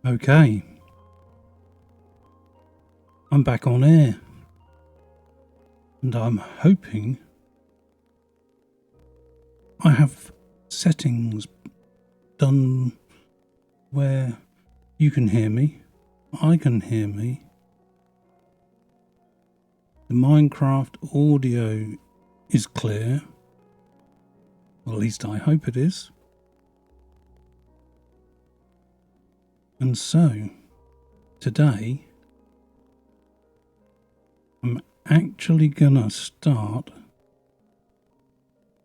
Okay, I'm back on air, and I'm hoping I have settings done where you can hear me, I can hear me, the Minecraft audio is clear, well, at least I hope it is. And so, today, I'm actually gonna start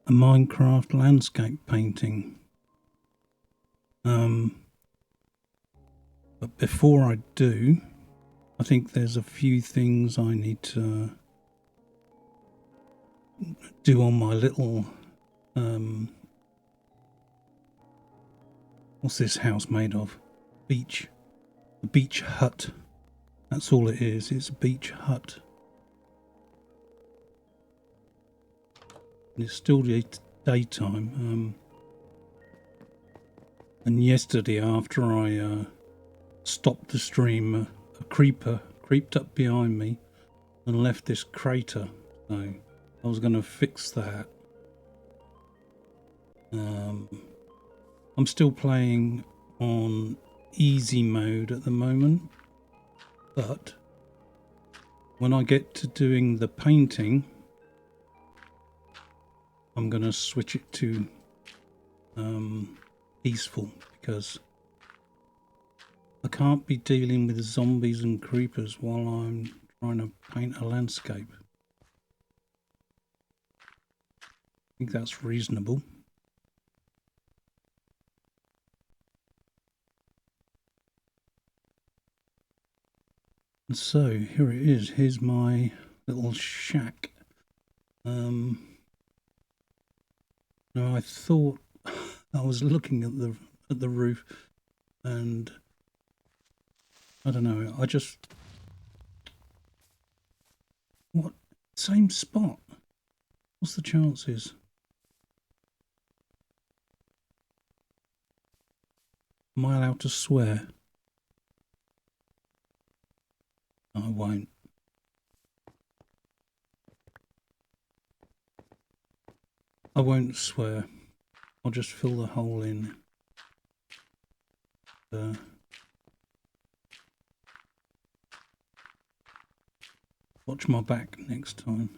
a Minecraft landscape painting. But before I do, I think there's a few things I need to do on my little, what's this house made of? A beach hut. That's all it is, it's a beach hut. And it's still daytime. And yesterday, after I stopped the stream, a creeper creeped up behind me and left this crater. So I was going to fix that. I'm still playing on easy mode at the moment, but when I get to doing the painting, I'm going to switch it to peaceful, because I can't be dealing with zombies and creepers while I'm trying to paint a landscape. I think that's reasonable. And so here it is. Here's my little shack. Now I thought I was looking at the roof, and I don't know. What? Same spot? What's the chances? Am I allowed to swear? I won't. I won't swear. I'll just fill the hole in. Watch my back next time.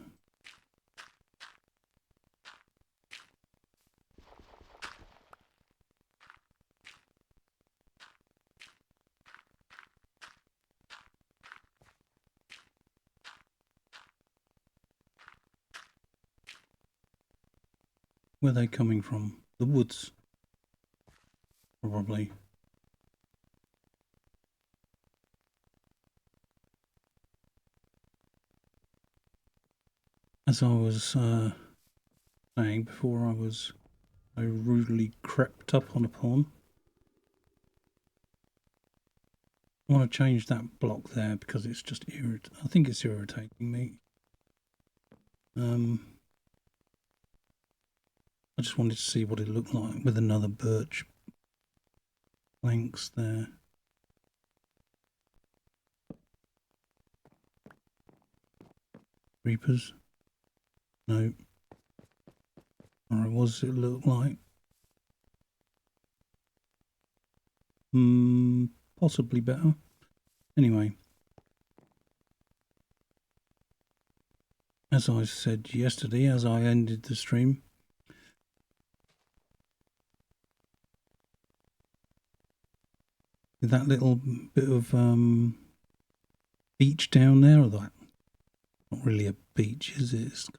Where are they coming from? The woods, probably. As I was saying before, I rudely crept up upon. I want to change that block there because it's just I think it's irritating me. I just wanted to see what it looked like with another birch planks there. Creepers? No. Or what does it look like? Possibly better. Anyway. As I said yesterday, as I ended the stream, with that little bit of beach down there, or that, not really a beach, is it? It's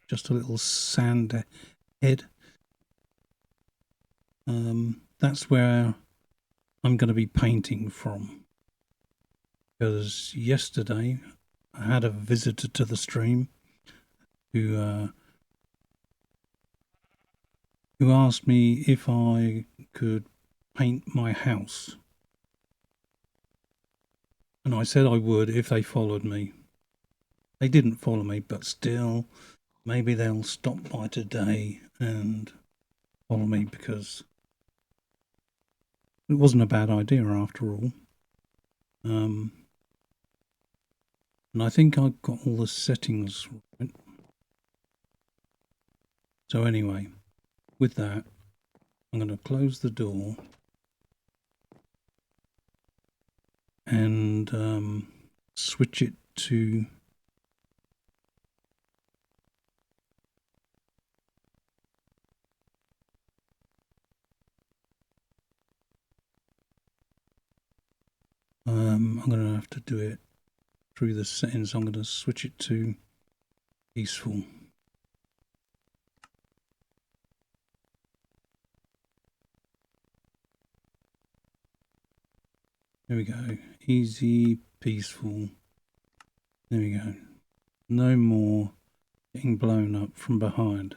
just a little sand head. That's where I'm going to be painting from, because yesterday I had a visitor to the stream who asked me if I could paint my house, and I said I would if they followed me. They didn't follow me, but still, maybe they'll stop by today and follow me, because it wasn't a bad idea after all. And I think I've got all the settings right. So anyway, with that, I'm going to close the door and switch it to I'm going to have to do it through the settings. I'm going to switch it to peaceful. There we go. Easy, peaceful. There we go. No more getting blown up from behind.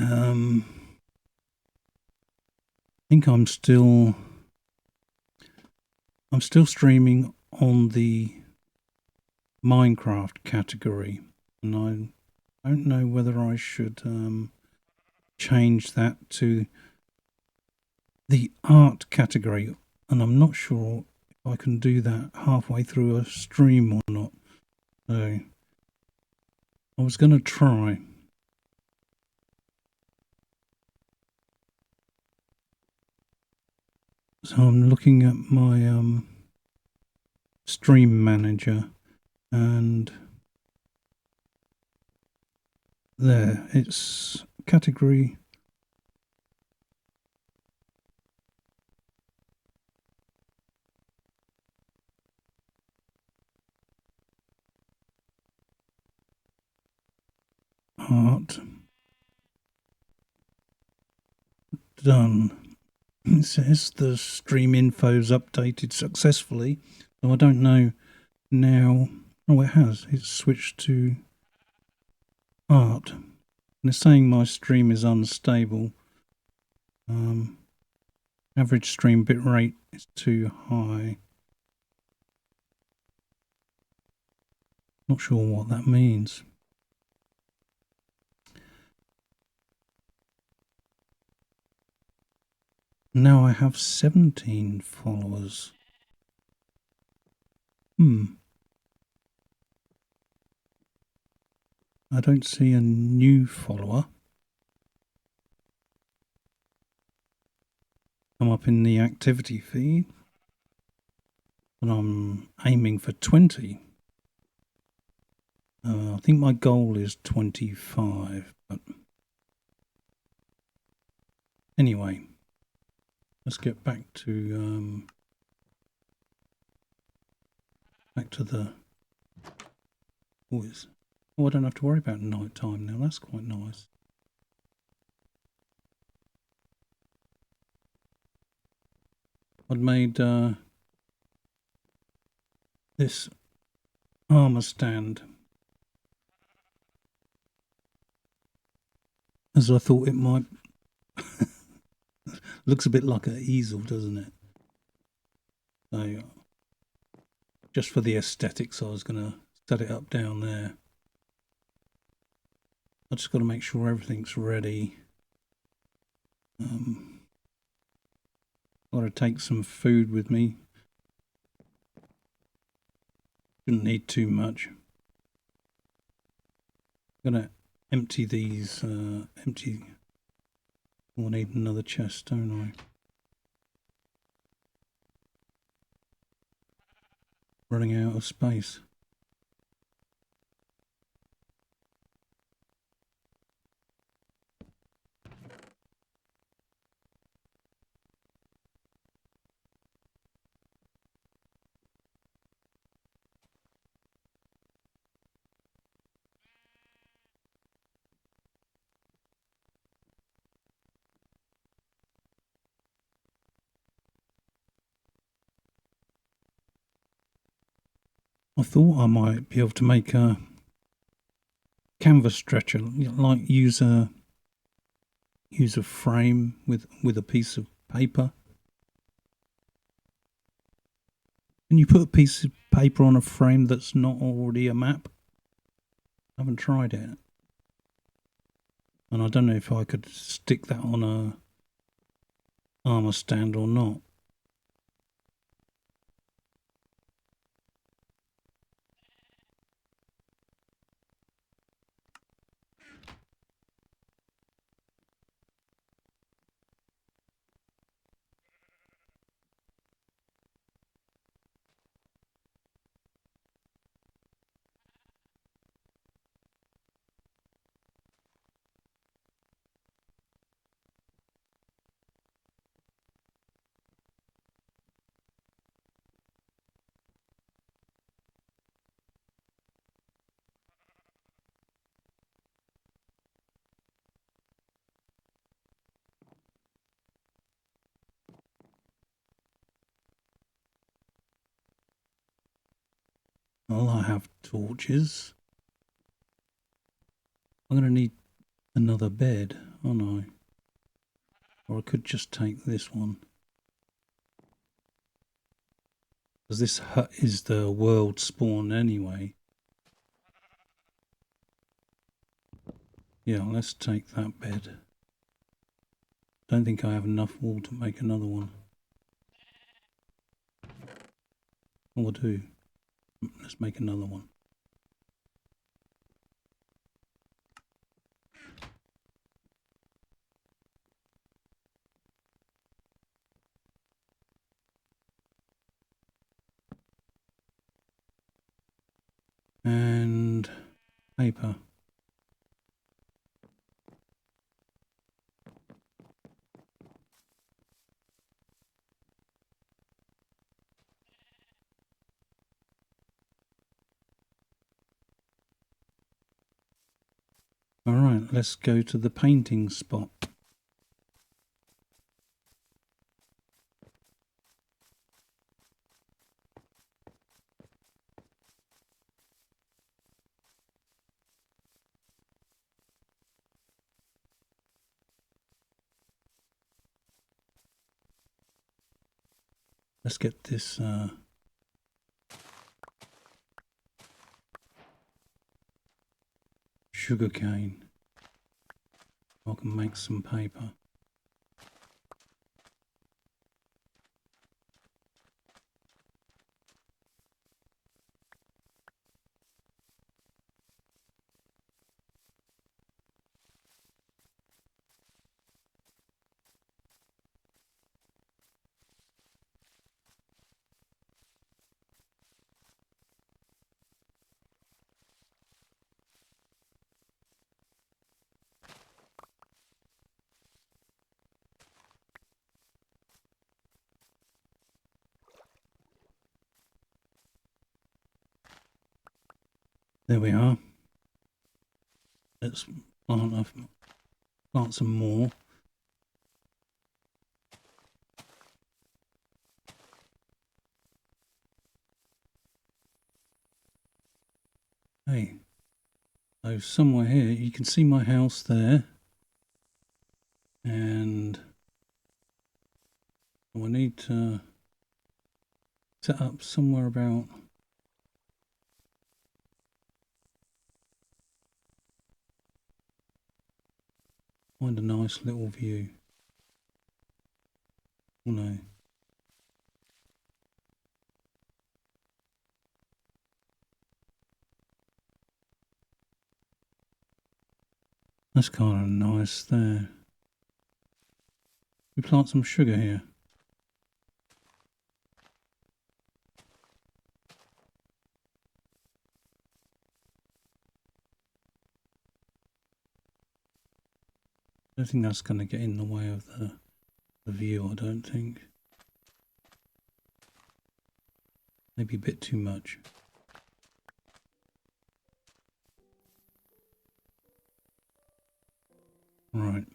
I think I'm still streaming on the Minecraft category, and I don't know whether I should change that to the art category, and I'm not sure if I can do that halfway through a stream or not. So I was going to try. So I'm looking at my stream manager, and there it's category art. Done. It says the stream info's updated successfully. So I don't know now. Oh, it has. It's switched to art. And it's saying my stream is unstable. Average stream bitrate is too high. Not sure what that means. Now I have 17 followers. I don't see a new follower come up in the activity feed, but I'm aiming for 20. I think my goal is 25, but anyway, let's get back to the boys. Oh, I don't have to worry about night time now. That's quite nice. I'd made this armor stand as I thought it might. Looks a bit like an easel, doesn't it? So just for the aesthetics, I was going to set it up down there. I just got to make sure everything's ready. Got to take some food with me. Shouldn't need too much. I'm going to empty these. I'll need another chest, don't I? Running out of space. I thought I might be able to make a canvas stretcher, like use a frame with a piece of paper. And you put a piece of paper on a frame that's not already a map. I haven't tried it. And I don't know if I could stick that on a armor stand or not. Well, I have torches. I'm going to need another bed, aren't I? Or I could just take this one. Because this hut is the world spawn anyway. Yeah, let's take that bed. Don't think I have enough wool to make another one. Oh, I do. Let's make another one. And paper. Alright, let's go to the painting spot. Let's get this sugar cane. I can make some paper. There we are. Let's plant some more. Hey, so somewhere here, you can see my house there. And I need to set up somewhere about find a nice little view. Oh no. That's kind of nice there. We plant some sugar here. I don't think that's going to get in the way of the view, I don't think. Maybe a bit too much. Right.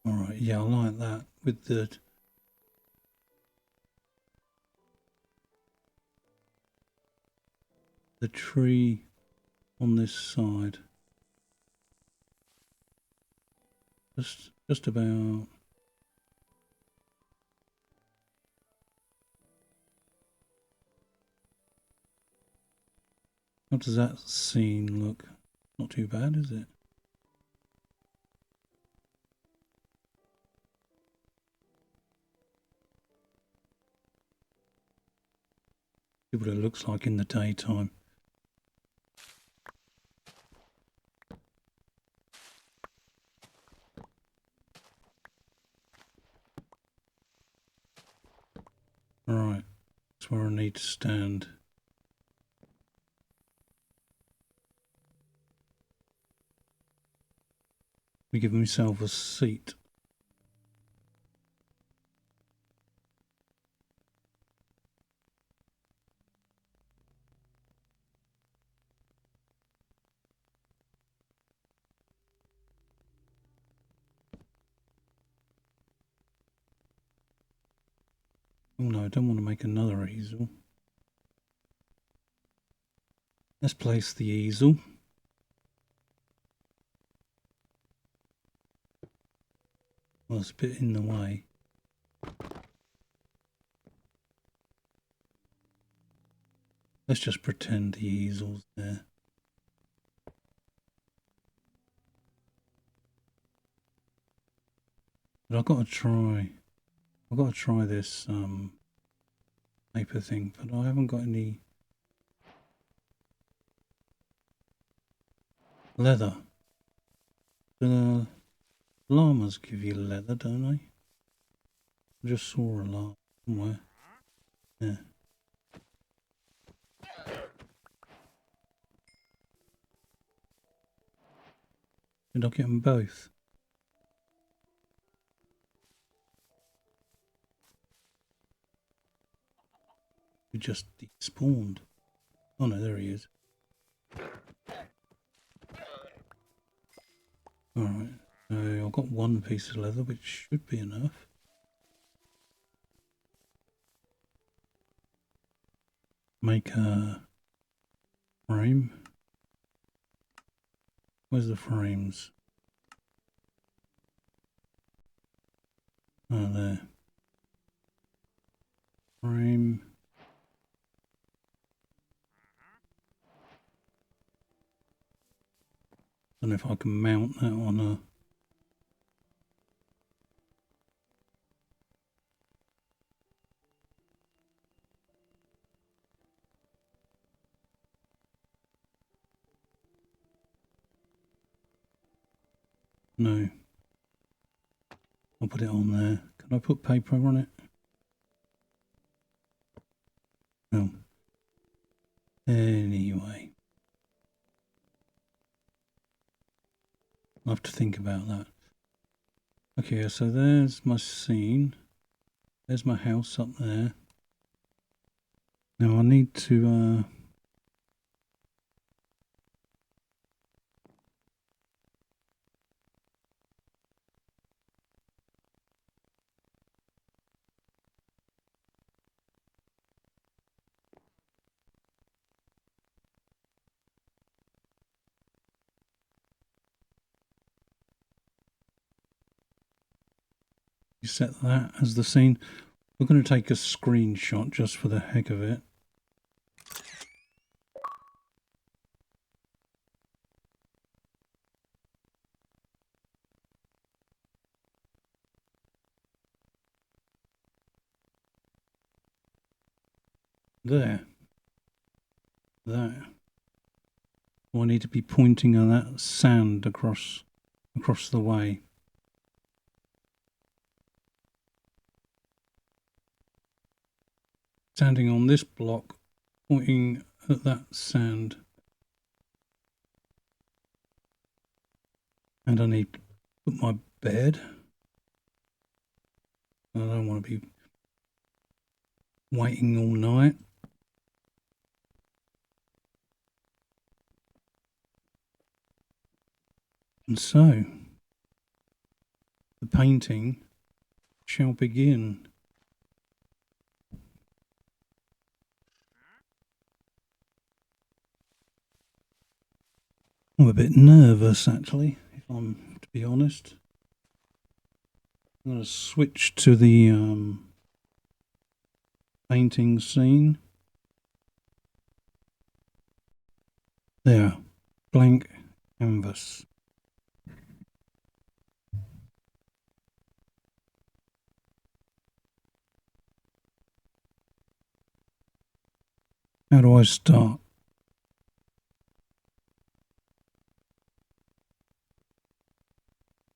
Alright, yeah, I like that with the... the tree on this side. Just about. How does that scene look? Not too bad, is it? See what it looks like in the daytime. Alright, that's where I need to stand. We give myself a seat. Oh no, I don't want to make another easel. Let's place the easel. Well, it's a bit in the way. Let's just pretend the easel's there. But I've got to try this paper thing, but I haven't got any leather. The llamas give you leather, don't they? I just saw a llama somewhere. Yeah. Did I get them both? We just despawned. Oh no, there he is. Alright, so I've got one piece of leather, which should be enough. Make a frame. Where's the frames? Oh, there. Frame. Don't know if I can mount that on a... No. I'll put it on there. Can I put paper on it? No. Anyway. I'll have to think about that. Okay, so there's my scene. There's my house up there. Now I need to... set that as the scene. We're going to take a screenshot just for the heck of it. There. There. I need to be pointing on that sand across the way. Standing on this block, pointing at that sand. And I need to put my bed. I don't want to be waiting all night. And so, the painting shall begin. I'm a bit nervous actually, if I'm to be honest. I'm going to switch to the painting scene. There, blank canvas. How do I start?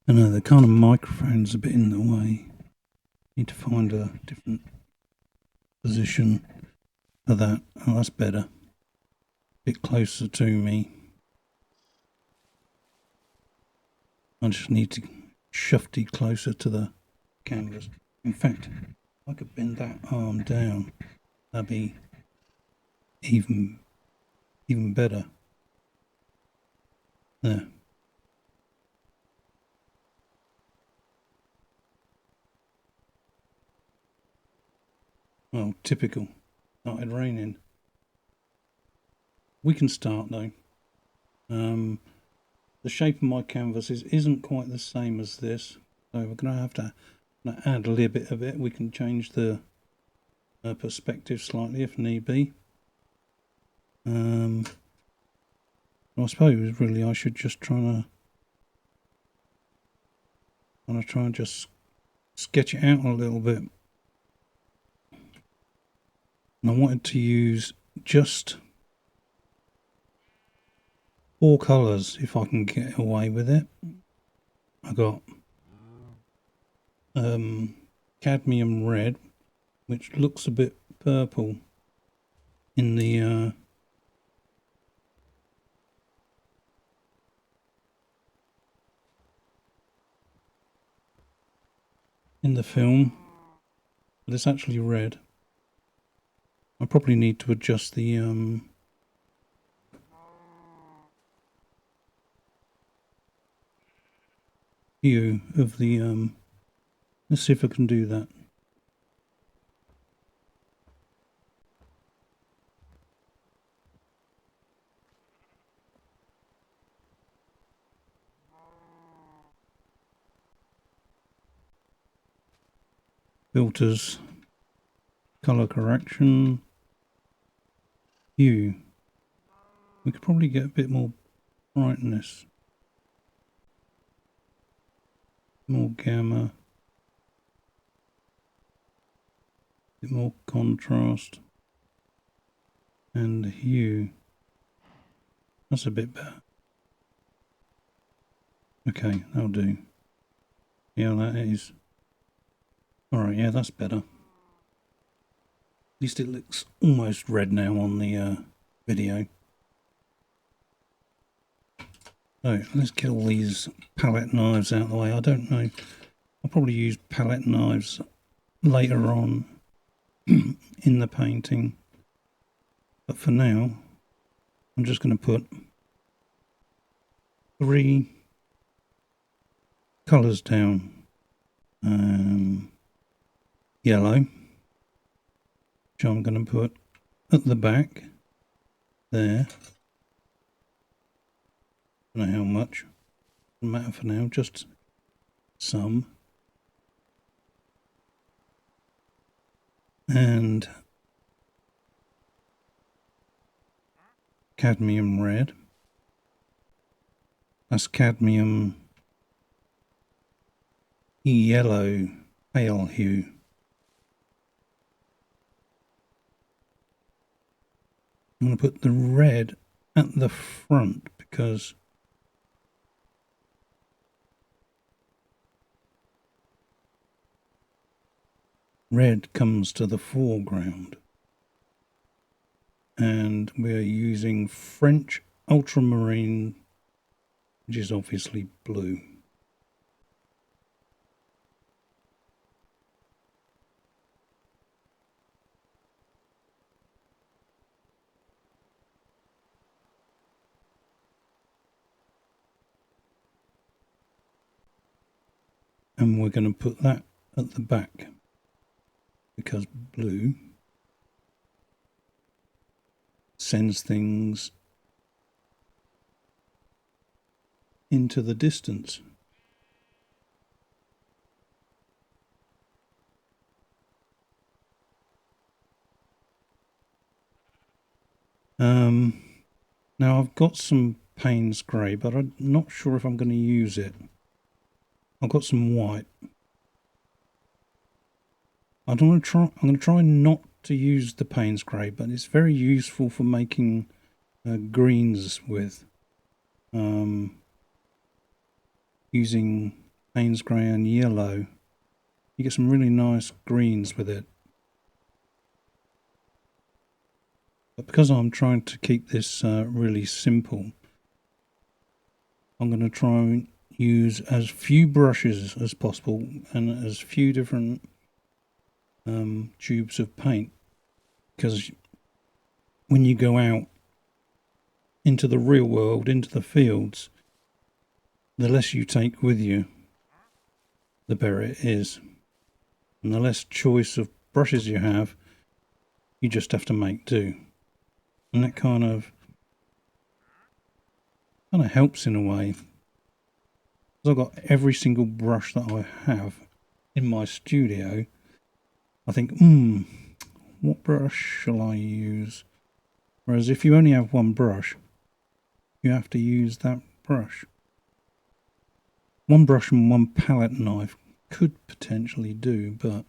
I know the kind of microphone's a bit in the way. Need to find a different position for that. Oh, that's better. A bit closer to me. I just need to shift it closer to the canvas. In fact, I could bend that arm down. That'd be even better. There. Well, typical. Started raining. We can start though. The shape of my canvas isn't quite the same as this, so we're going to have to add a little bit of it. We can change the perspective slightly if need be. I suppose really I should just try and just sketch it out a little bit. And I wanted to use just 4 colours if I can get away with it. I got cadmium red, which looks a bit purple in the film, but it's actually red. I probably need to adjust the hue of the let's see if I can do that. Filters, color correction, hue. We could probably get a bit more brightness, more gamma, a bit more contrast, and hue. That's a bit better. Okay, that'll do. Yeah, that is. Alright, yeah, that's better. At least it looks almost red now on the video. So let's get all these palette knives out of the way. I don't know. I'll probably use palette knives later on in the painting. But for now, I'm just going to put 3 colours down. Yellow, which I'm going to put at the back there. I don't know how much. Doesn't matter for now, just some. And cadmium red. That's cadmium yellow pale hue. I'm going to put the red at the front because red comes to the foreground. And we're using French ultramarine, which is obviously blue. And we're going to put that at the back because blue sends things into the distance. Now I've got some Payne's grey, but I'm not sure if I'm going to use it. I've got some white. I'm going to try not to use the Payne's grey, but it's very useful for making greens with. Using Payne's grey and yellow, you get some really nice greens with it. But because I'm trying to keep this really simple, I'm going to try and use as few brushes as possible and as few different tubes of paint, because when you go out into the real world, into the fields, the less you take with you, the better it is. And the less choice of brushes you have, you just have to make do. And that kind of helps in a way. Because I've got every single brush that I have in my studio. I think, what brush shall I use? Whereas if you only have one brush, you have to use that brush. One brush and one palette knife could potentially do, but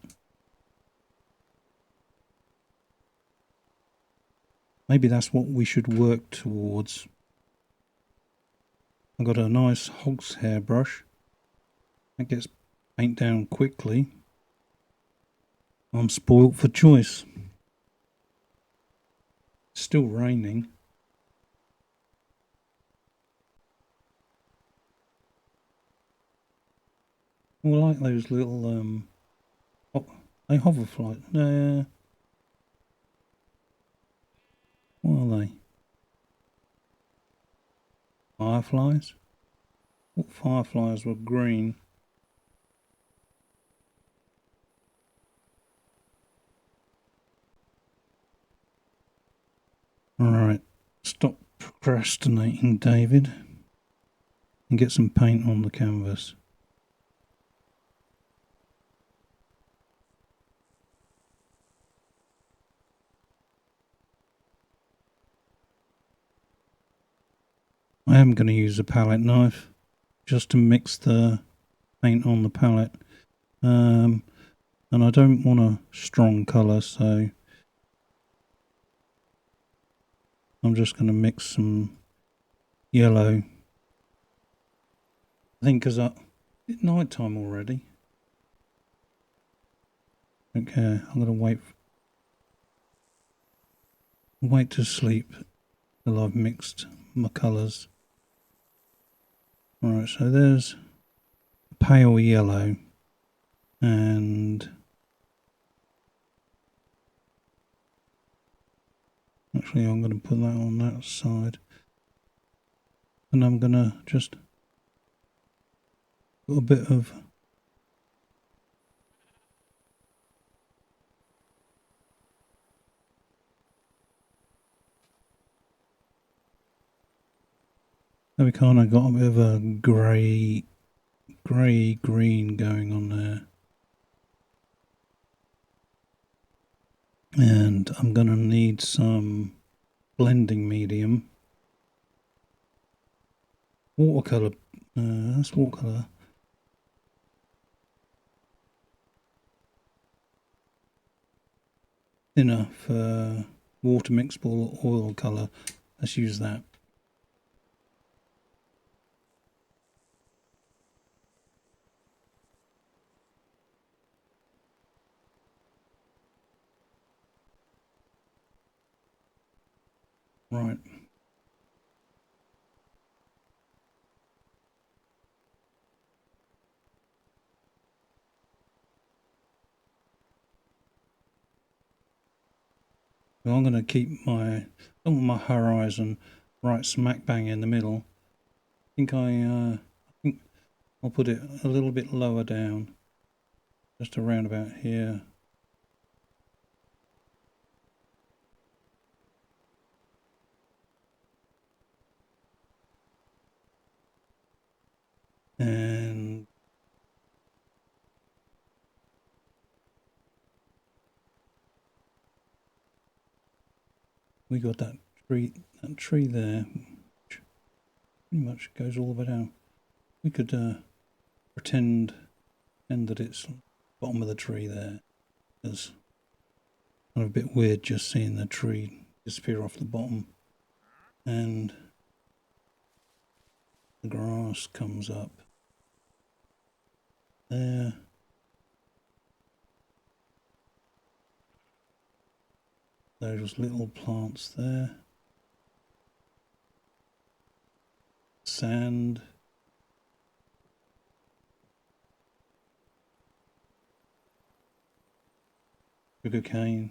maybe that's what we should work towards. I've got a nice hog's hair brush. That gets paint down quickly. I'm spoilt for choice. It's still raining. I like those little they hoverfly. What are they? Fireflies? What fireflies were green? Alright, stop procrastinating, David, and get some paint on the canvas. I am going to use a palette knife just to mix the paint on the palette. And I don't want a strong colour, so I'm just going to mix some yellow. I think because it's night time already. Okay, I'm going to wait to sleep till I've mixed my colours. Right, so there's pale yellow, and actually I'm going to put that on that side, and I'm going to just put a bit of we kind of got a bit of a grey green going on there. And I'm going to need some blending medium. Watercolour, that's watercolour. Thinner for water mixable oil colour. Let's use that. Right. Well, I'm going to keep my horizon right smack bang in the middle. I think I'll put it a little bit lower down, just around about here. And we got that tree there, which pretty much goes all the way down. We could pretend that it's bottom of the tree there. It's kind of a bit weird just seeing the tree disappear off the bottom, and the grass comes up there. Those little plants there. Sand. Sugarcane.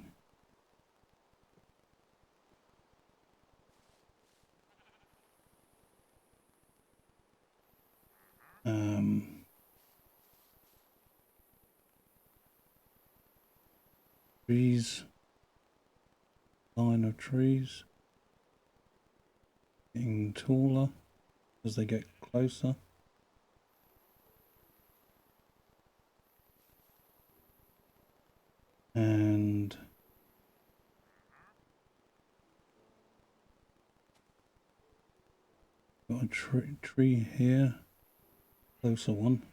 Trees. Line of trees. Getting taller as they get closer. And got a tree here, closer one.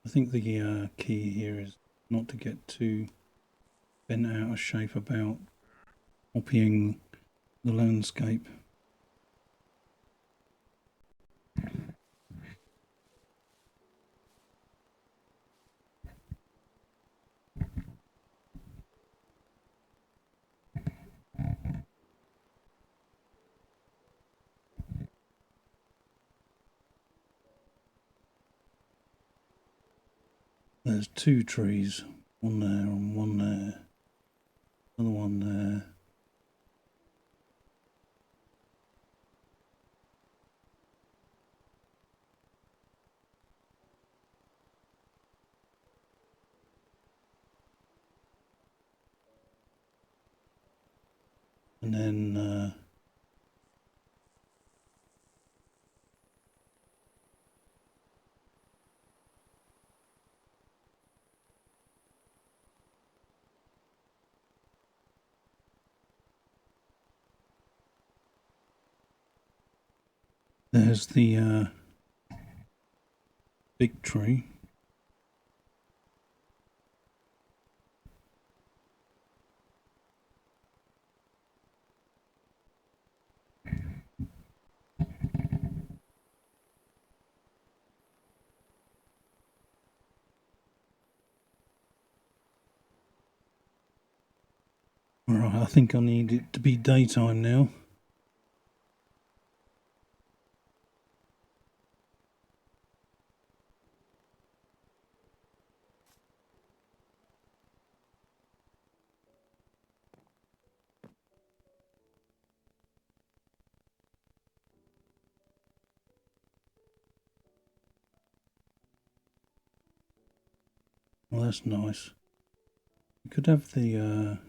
I think the key here is not to get too bent out of shape about copying the landscape. There's two trees, one there and one there, another one there. And then there's the big tree. Alright, I think I need it to be daytime now. Well, that's nice. We could have the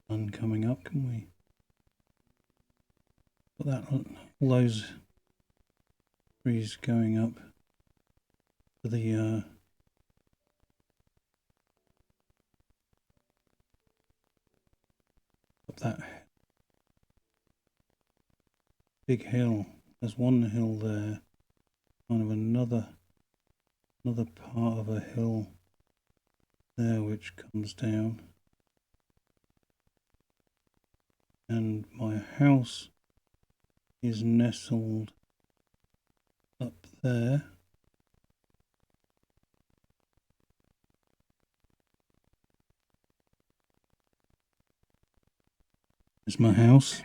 sun coming up, can we? Got that, all those trees going up to the up that big hill. There's one hill there, kind of another part of a hill there which comes down, and my house is nestled up there. Is my house.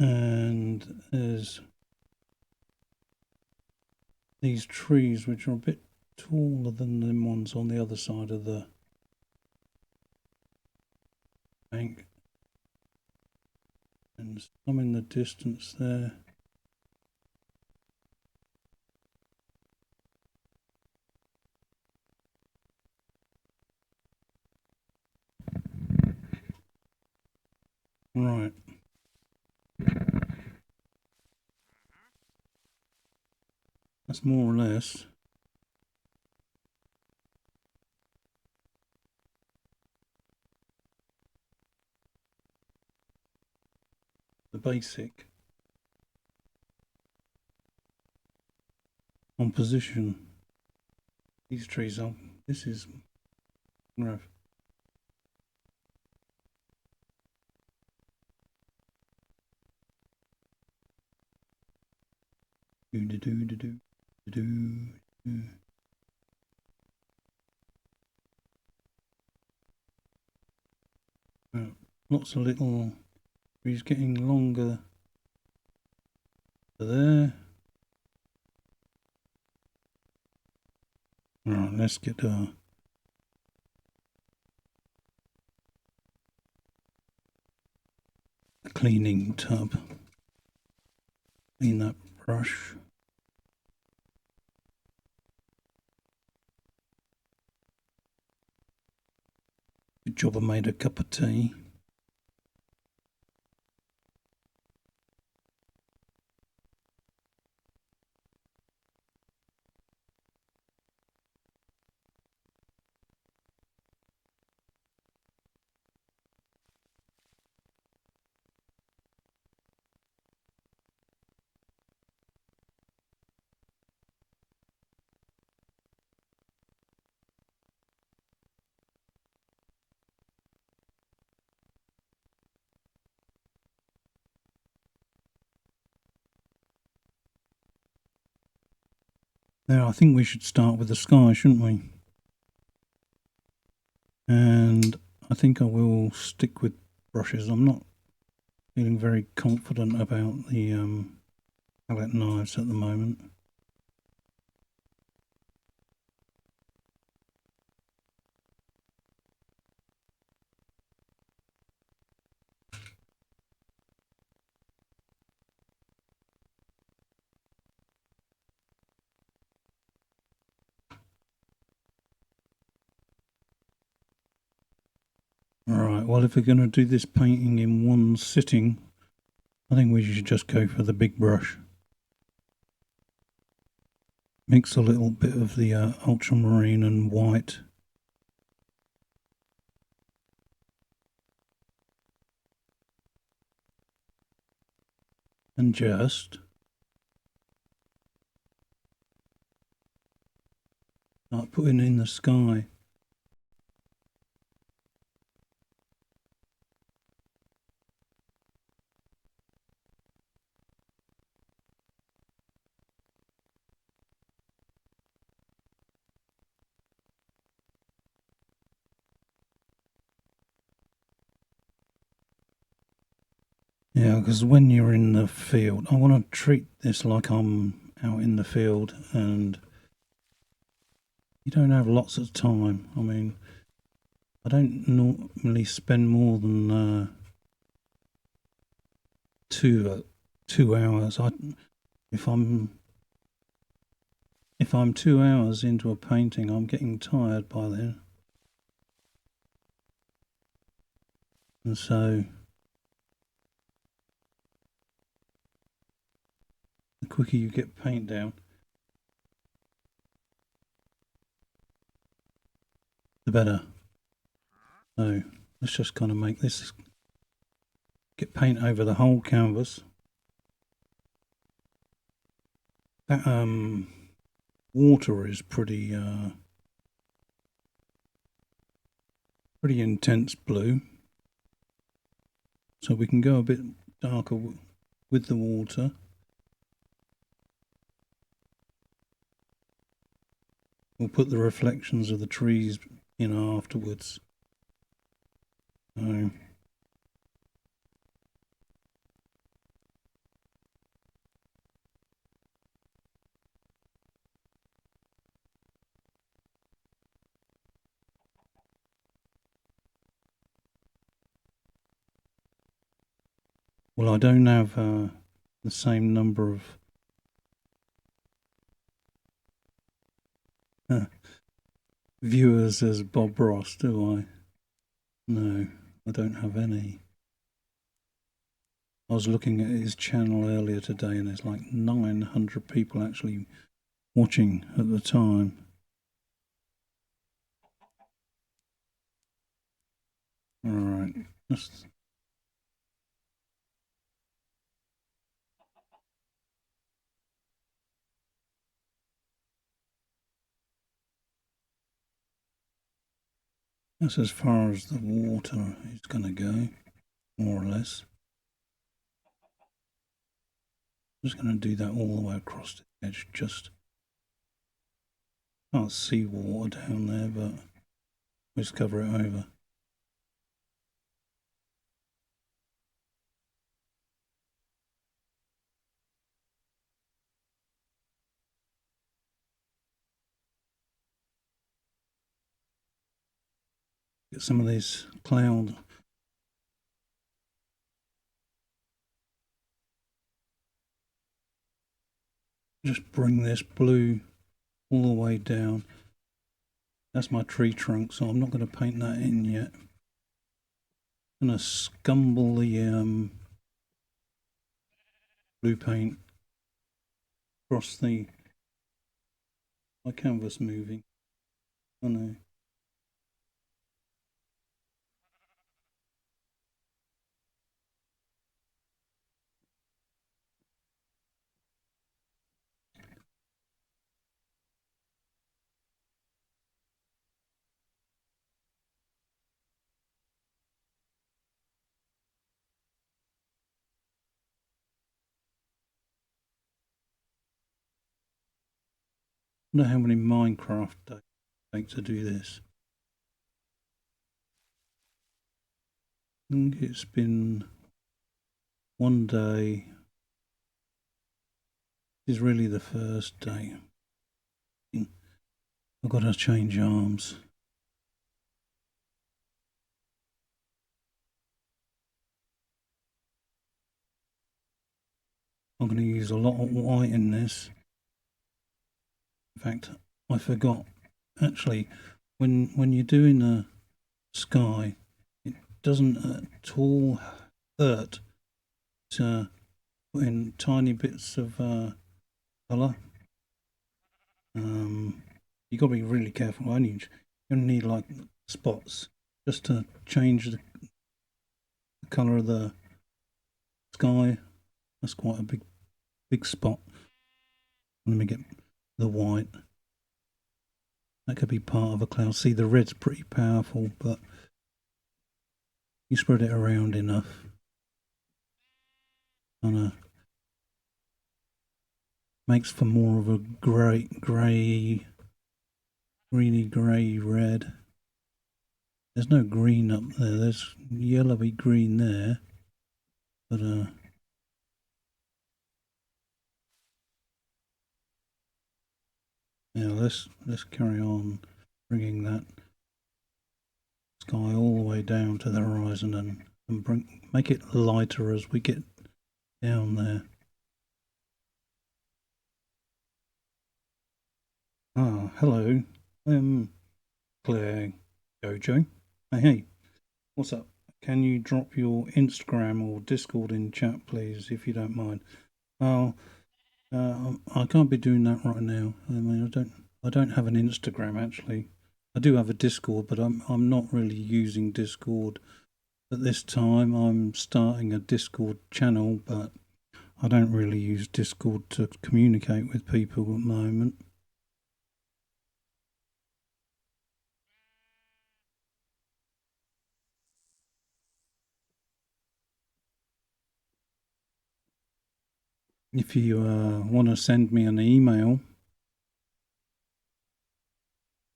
And there's these trees which are a bit taller than them ones on the other side of the bank. And some in the distance there. Right. That's more or less the basic composition. These trees are, this is rough. Do do do do do do do. Lots of little trees getting longer to there. Right, let's get a cleaning tub. Clean that brush. Good job I made a cup of tea. Now I think we should start with the sky, shouldn't we? And I think I will stick with brushes. I'm not feeling very confident about the palette knives at the moment. Alright, well if we're going to do this painting in one sitting, I think we should just go for the big brush. Mix a little bit of the ultramarine and white. And just start putting in the sky. Yeah, because when you're in the field, I want to treat this like I'm out in the field and you don't have lots of time. I mean, I don't normally spend more than 2 hours. If I'm 2 hours into a painting, I'm getting tired by then. And so the quicker you get paint down, the better. So let's just kind of make this, get paint over the whole canvas. That water is pretty intense blue, so we can go a bit darker with the water. We'll put the reflections of the trees in afterwards. So Well, I don't have the same number of viewers as Bob Ross, do I? No, I don't have any. I was looking at his channel earlier today and there's like 900 people actually watching at the time. Alright, that's as far as the water is going to go, more or less. I'm just going to do that all the way across the edge. Just can't see water down there, but let's cover it over. Get some of this cloud. Just bring this blue all the way down. That's my tree trunk, so I'm not going to paint that in yet. I'm going to scumble the blue paint across my canvas moving. I know. I wonder how many Minecraft days it takes to do this. I think it's been one day. This is really the first day. I've got to change arms. I'm going to use a lot of white in this. In fact, I forgot. Actually, when you're doing a sky, it doesn't at all hurt to put in tiny bits of colour. You've got to be really careful. You only need like spots just to change the colour of the sky. That's quite a big spot. Let me get the white. That could be part of a cloud. See, the red's pretty powerful, but you spread it around enough. And makes for more of a greeny grey red. There's no green up there. There's yellowy green there, but yeah, let's carry on bringing that sky all the way down to the horizon and make it lighter as we get down there. Ah, hello. Claire Jojo. Hey, what's up? Can you drop your Instagram or Discord in chat, please, if you don't mind? Oh, I can't be doing that right now. I mean, I don't have an Instagram actually. I do have a Discord, but I'm not really using Discord at this time. I'm starting a Discord channel, but I don't really use Discord to communicate with people at the moment. If you want to send me an email,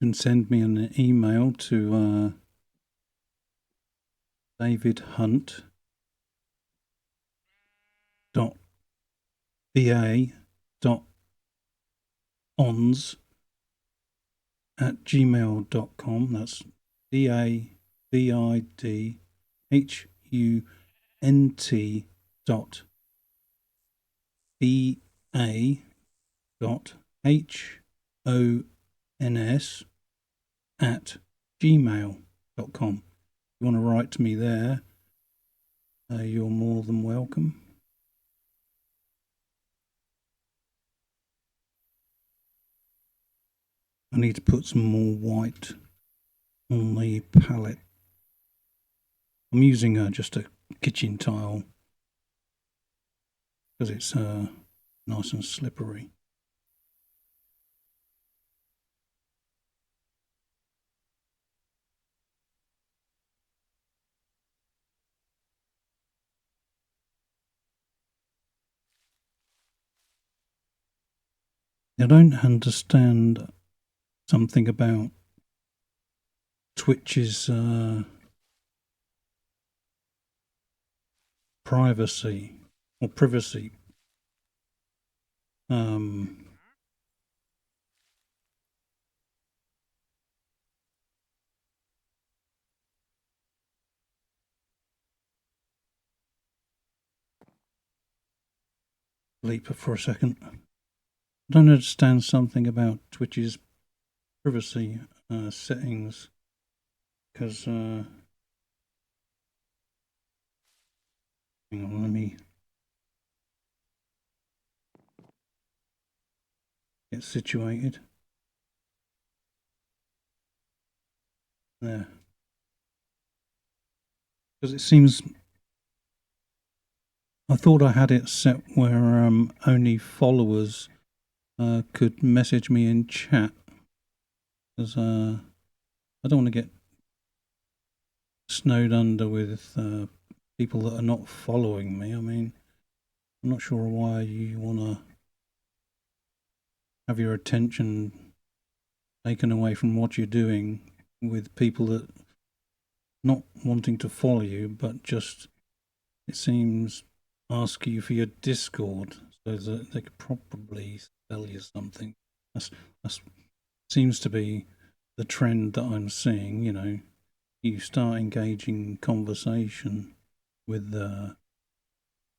you can send me an email to davidhunt.ba.ons@gmail.com. That's DAVIDHUNT dot ba dot hons at gmail.com. If you want to write to me there, you're more than welcome. I need to put some more white on the palette. I'm using just a kitchen tile because it's nice and slippery. I don't understand something about Twitch's privacy or privacy. Leap for a second. I don't understand something about Twitch's privacy settings because hang on, let me get situated there, because it seems I thought I had it set where only followers could message me in chat, because I don't want to get snowed under with people that are not following me. I mean, I'm not sure why you want to have your attention taken away from what you're doing with people that not wanting to follow you, but just, it seems, ask you for your Discord so that they could probably sell you something. That's seems to be the trend that I'm seeing. You know, you start engaging conversation with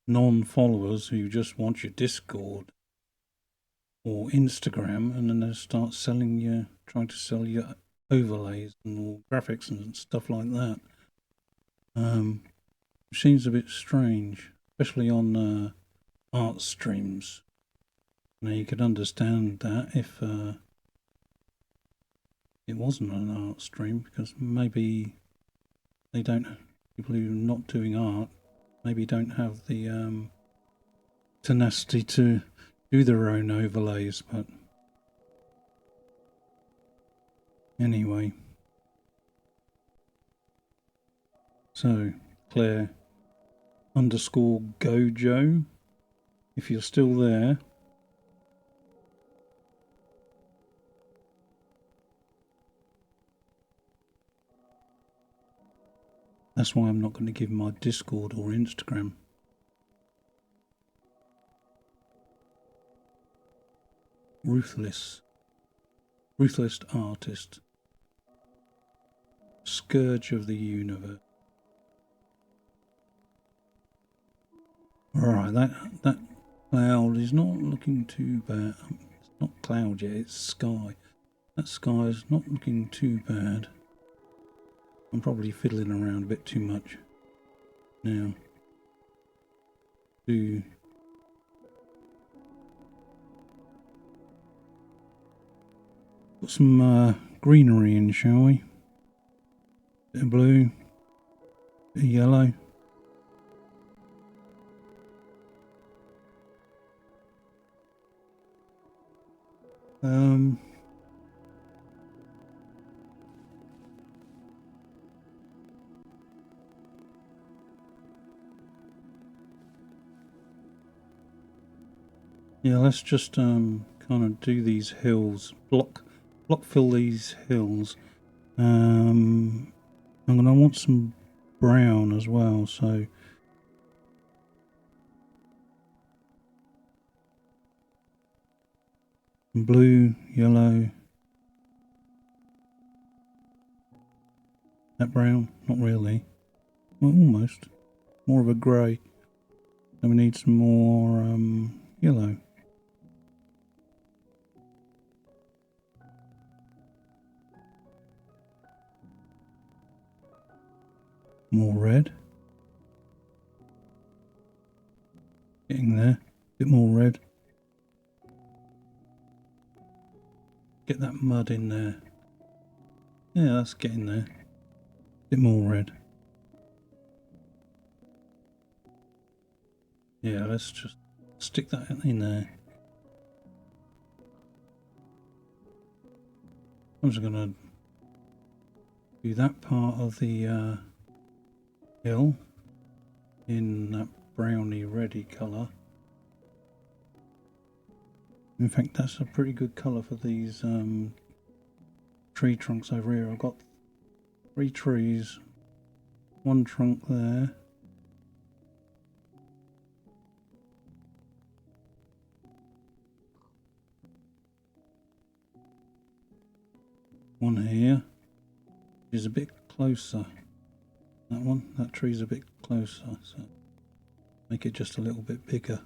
non-followers who just want your Discord or Instagram, and then they start selling you, trying to sell you overlays and all graphics and stuff like that. Seems a bit strange, especially on art streams. Now you could understand that if it wasn't an art stream, because maybe they don't, people who are not doing art maybe don't have the tenacity to do their own overlays. But anyway, so Claire underscore Gojo, if you're still there, that's why I'm not going to give my Discord or Instagram. Ruthless artist, scourge of the universe. Alright, that cloud is not looking too bad. It's not cloud yet, it's sky. That sky is not looking too bad. I'm probably fiddling around a bit too much now. Put some greenery in, shall we? Bit of blue, bit of yellow. Yeah, let's just kind of do these hills, block fill these hills. I'm gonna want some brown as well, so blue, yellow, that brown, not really, well, almost, more of a grey. And we need some more yellow. More red. Getting there. Bit more red. Get that mud in there. Yeah, that's getting there. Bit more red. Yeah, let's just stick that in there. I'm just gonna do that part of the hill in that browny reddy colour. In fact, that's a pretty good colour for these tree trunks over here. I've got 3 trees, 1 trunk there. One here, which is a bit closer. That tree's a bit closer, so make it just a little bit bigger.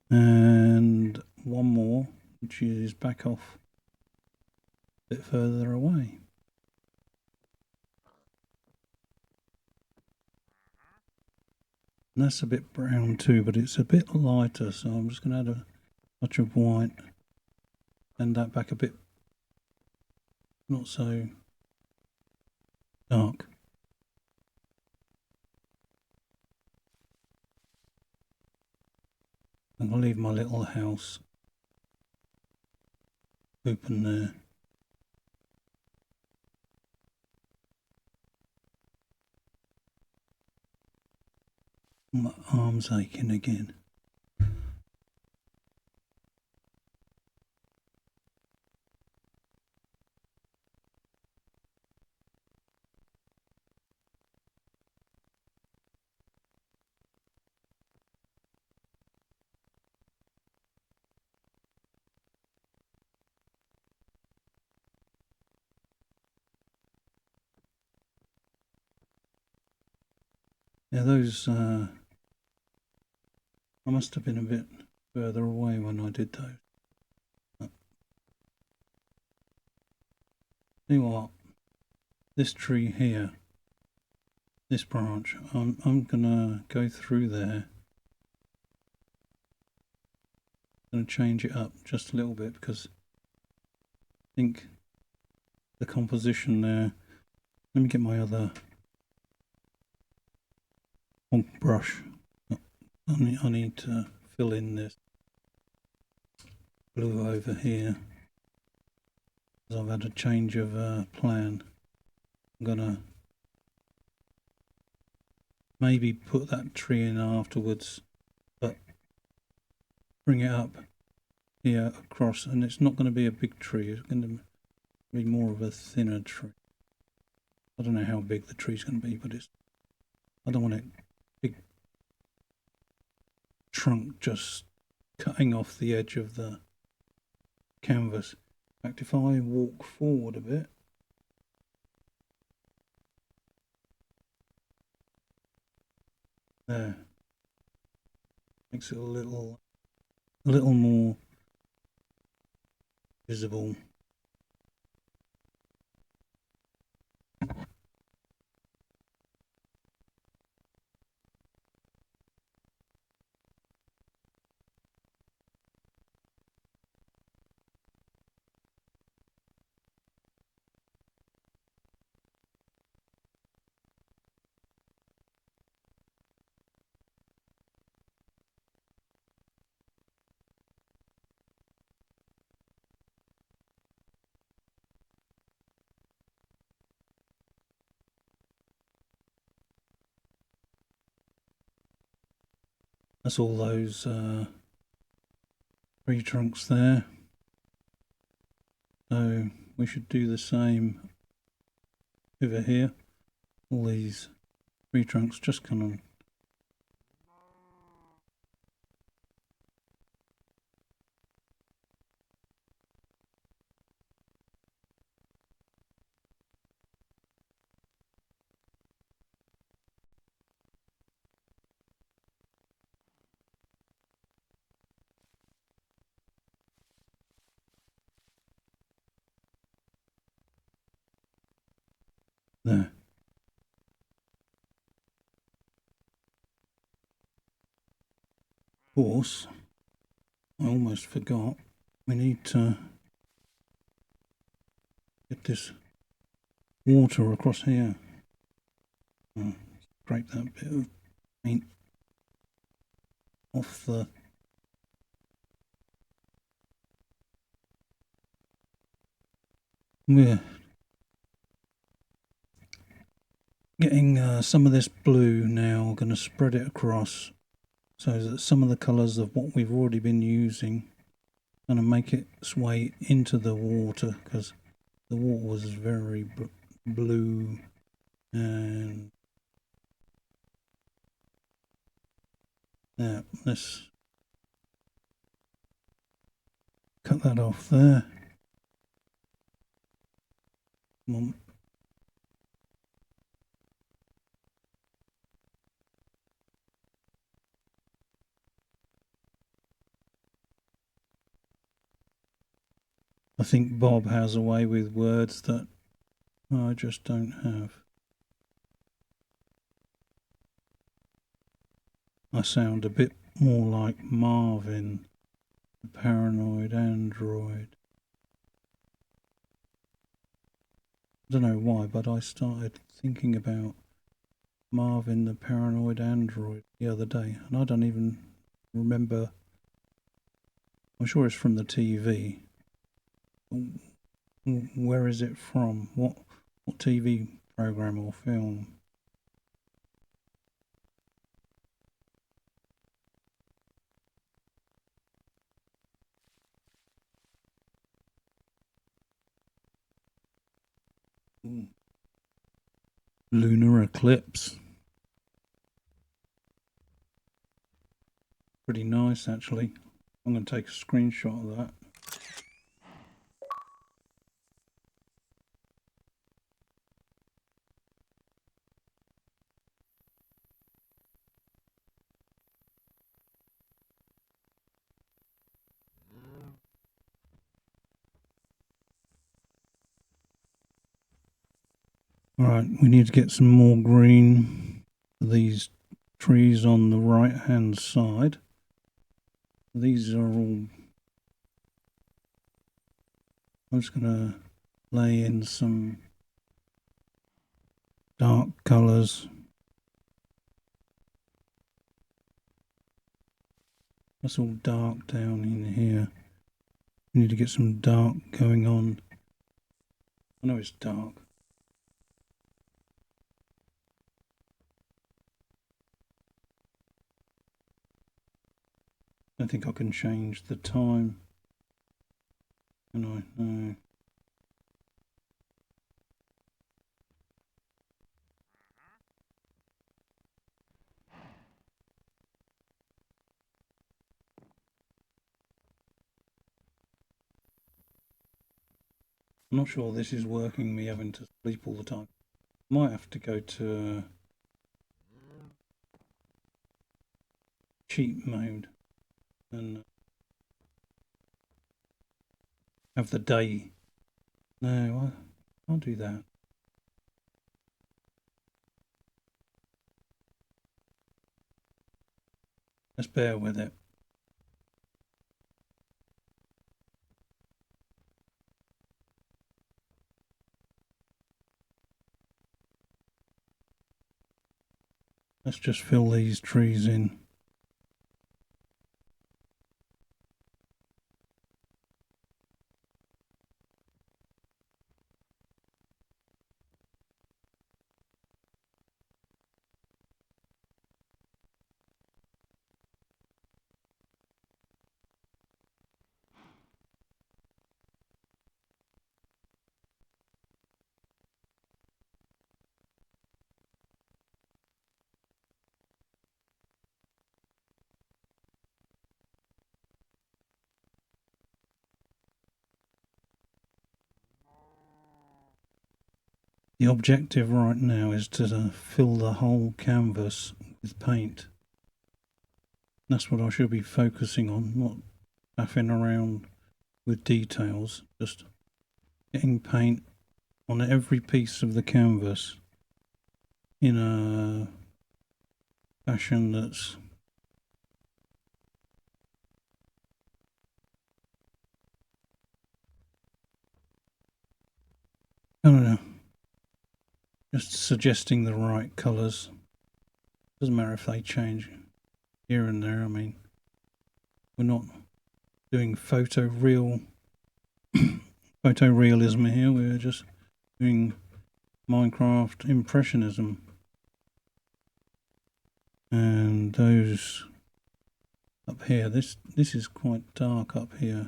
And one more, which is back off a bit further away. And that's a bit brown too, but it's a bit lighter, so I'm just going to add a touch of white and that back a bit, not so dark. I'm going to leave my little house open there. My arm's aching again. Yeah, those, I must have been a bit further away when I did those. See what? This tree here, this branch, I'm gonna go through there. I'm gonna change it up just a little bit because I think the composition there. Let me get my other brush. I need to fill in this blue over here. I've had a change of plan. I'm gonna maybe put that tree in afterwards, but bring it up here across, and it's not going to be a big tree. It's going to be more of a thinner tree. I don't know how big the tree's going to be, but I don't want it big trunk just cutting off the edge of the canvas. In fact, if I walk forward a bit, there, makes it a little more visible. That's all those tree trunks there. So we should do the same over here. All these tree trunks just kind of There. Of course, I almost forgot. We need to get this water across here. Oh, scrape that bit of paint off the... We're getting some of this blue now, going to spread it across so that some of the colours of what we've already been using going to make its way into the water, because the water was very blue. And yeah, let's cut that off there. Come on. I think Bob has a way with words that I just don't have. I sound a bit more like Marvin, the paranoid android. I don't know why, but I started thinking about Marvin, the paranoid android, the other day, and I don't even remember. I'm sure it's from the TV. Where is it from? What TV program or film? Lunar eclipse. Pretty nice, actually. I'm going to take a screenshot of that. Alright, we need to get some more green for these trees on the right hand side. These are all... I'm just going to lay in some dark colours. That's all dark down in here. We need to get some dark going on. I know it's dark. I don't think I can change the time. Can I? No. I'm not sure this is working, me having to sleep all the time. Might have to go to cheat mode and have the day. No, I can't do that. Let's bear with it. Let's just fill these trees in. The objective right now is to fill the whole canvas with paint. That's what I should be focusing on, not faffing around with details, just getting paint on every piece of the canvas in a fashion that's I don't know, just suggesting the right colours. Doesn't matter if they change here and there. I mean, we're not doing photorealism here. We're just doing Minecraft impressionism. And those up here, this is quite dark up here,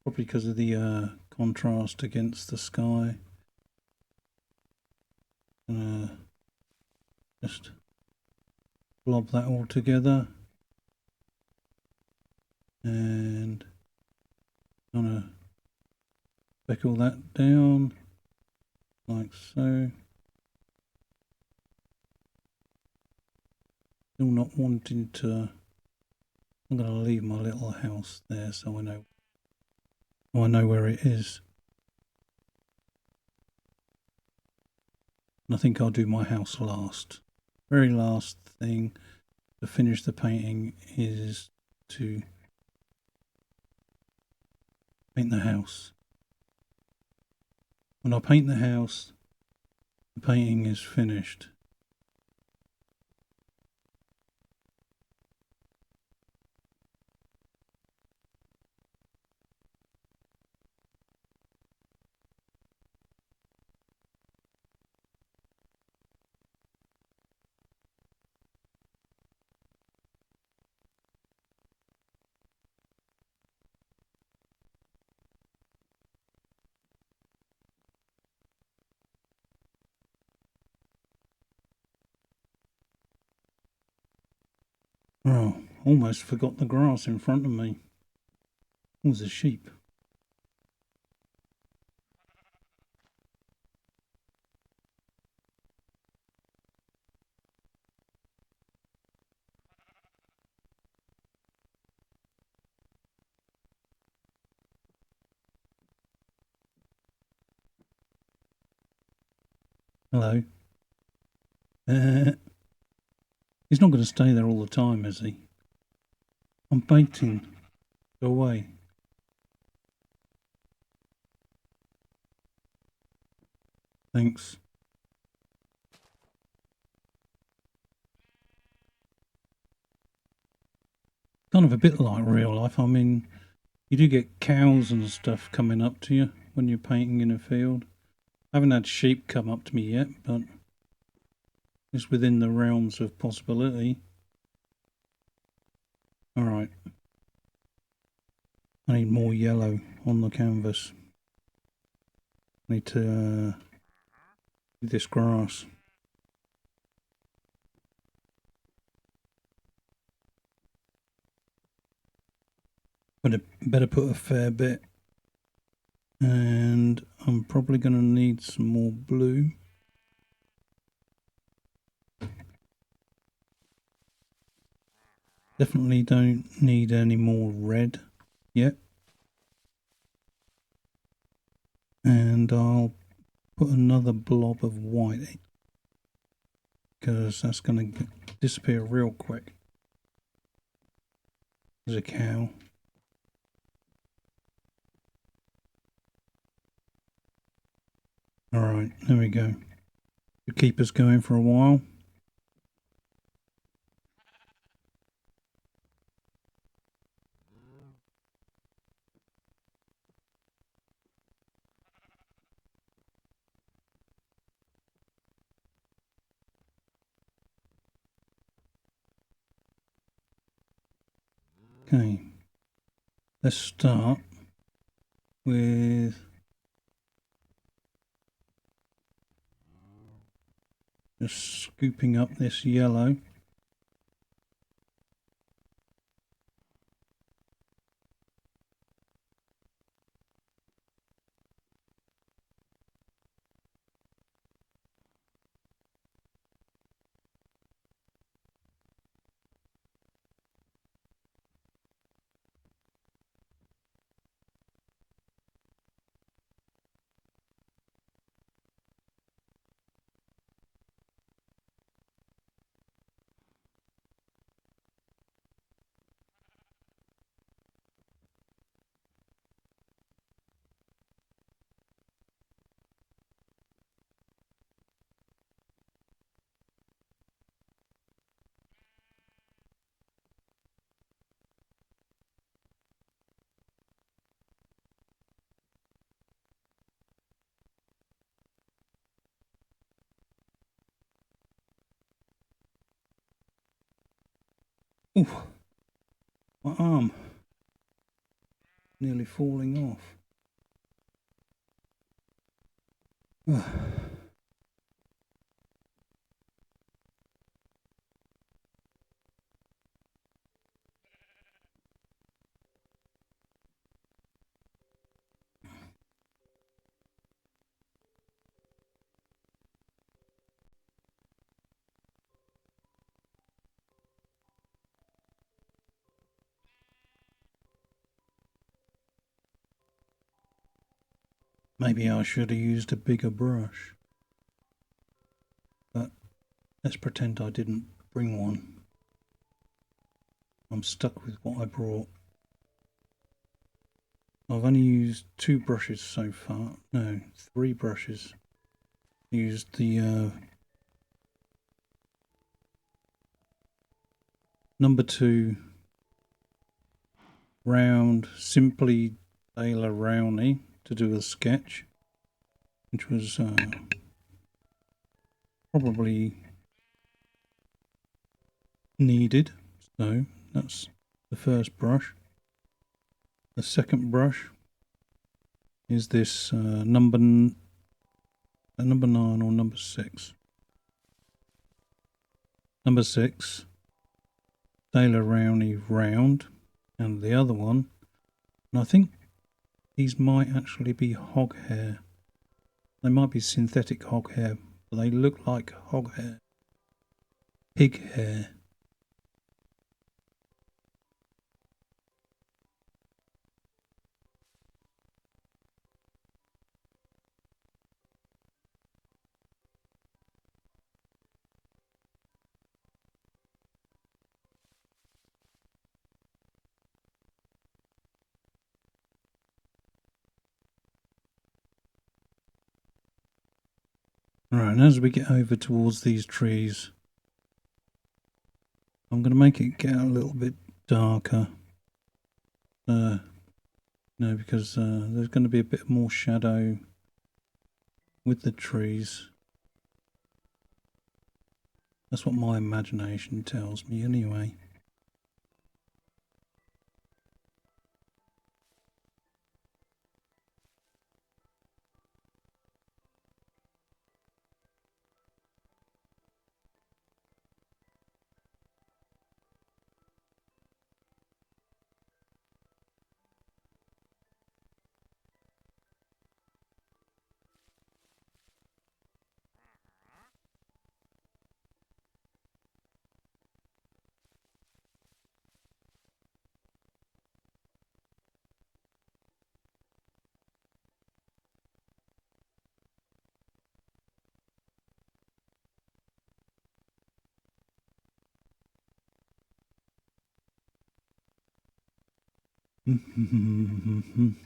probably because of the contrast against the sky. Just blob that all together and gonna speckle that down like so. Still not wanting to. I'm gonna leave my little house there so I know where it is. And I think I'll do my house last. Very last thing to finish the painting is to paint the house. When I paint the house, the painting is finished. Oh, almost forgot the grass in front of me. It was a sheep. Hello. He's not going to stay there all the time, is he? I'm painting. Go away. Thanks. Kind of a bit like real life. I mean, you do get cows and stuff coming up to you when you're painting in a field. I haven't had sheep come up to me yet, but it's within the realms of possibility. Alright. I need more yellow on the canvas. I need to do this grass. But I better put a fair bit. And I'm probably going to need some more blue. Definitely don't need any more red yet. And I'll put another blob of white because that's going to disappear real quick. There's a cow. Alright, there we go. Should keep us going for a while. Okay, let's start with just scooping up this yellow. Ooh, my arm nearly falling off. Maybe I should have used a bigger brush, but let's pretend I didn't bring one. I'm stuck with what I brought. I've only used 2 brushes so far. No, 3 brushes. Used the number 2 round Simply Taylor Rowney to do a sketch, which was probably needed. So that's the first brush. The second brush is this number 9 or number 6. Number 6, Taylor Rowney round, and the other one, and I think these might actually be hog hair. They might be synthetic hog hair, but they look like hog hair. Pig hair. Right, and as we get over towards these trees, I'm going to make it get a little bit darker. No, because there's going to be a bit more shadow with the trees. That's what my imagination tells me anyway.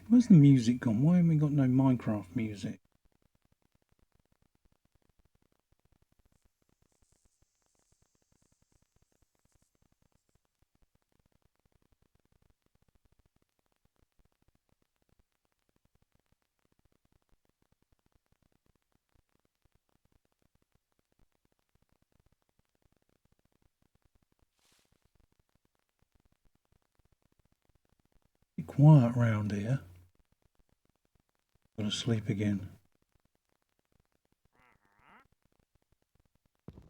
Where's the music gone? Why haven't we got no Minecraft music? Be quiet round here. Gotta sleep again.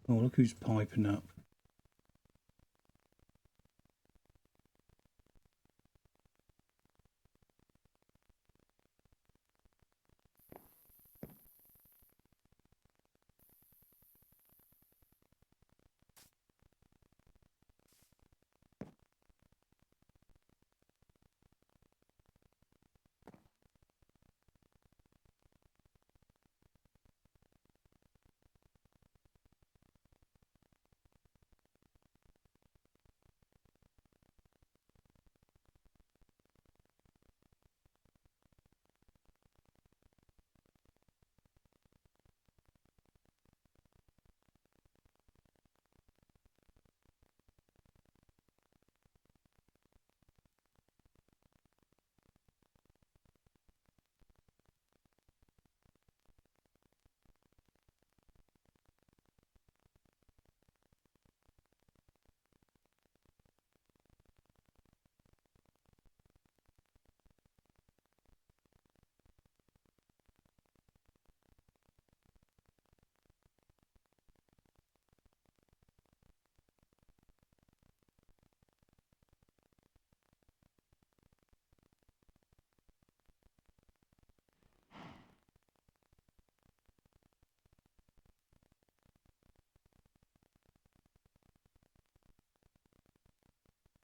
Oh, look who's piping up.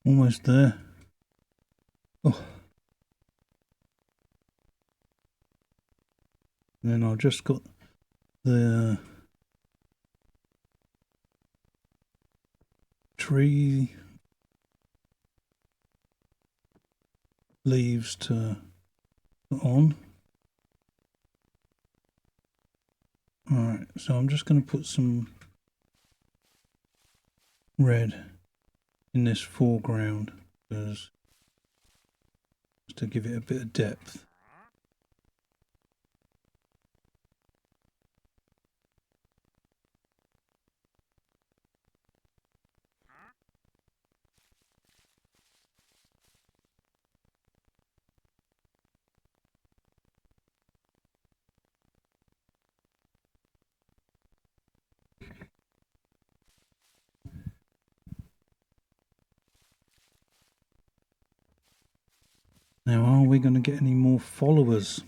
Almost there. Oh. And then I've just got the tree leaves to put on. Alright, so I'm just going to put some red in this foreground just to give it a bit of depth. Now, are we going to get any more followers?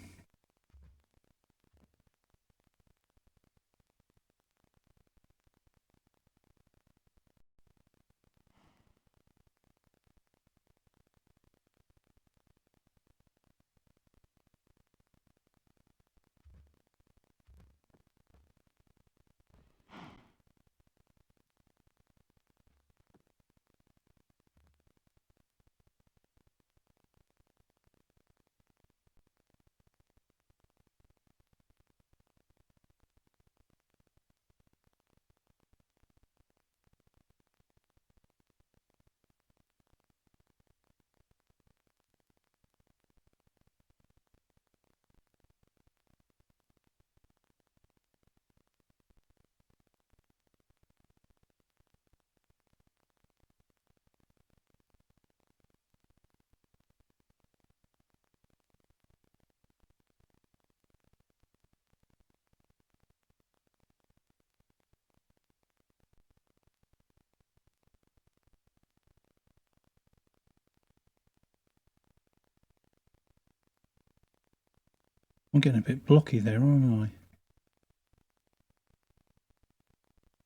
I'm getting a bit blocky there, aren't I?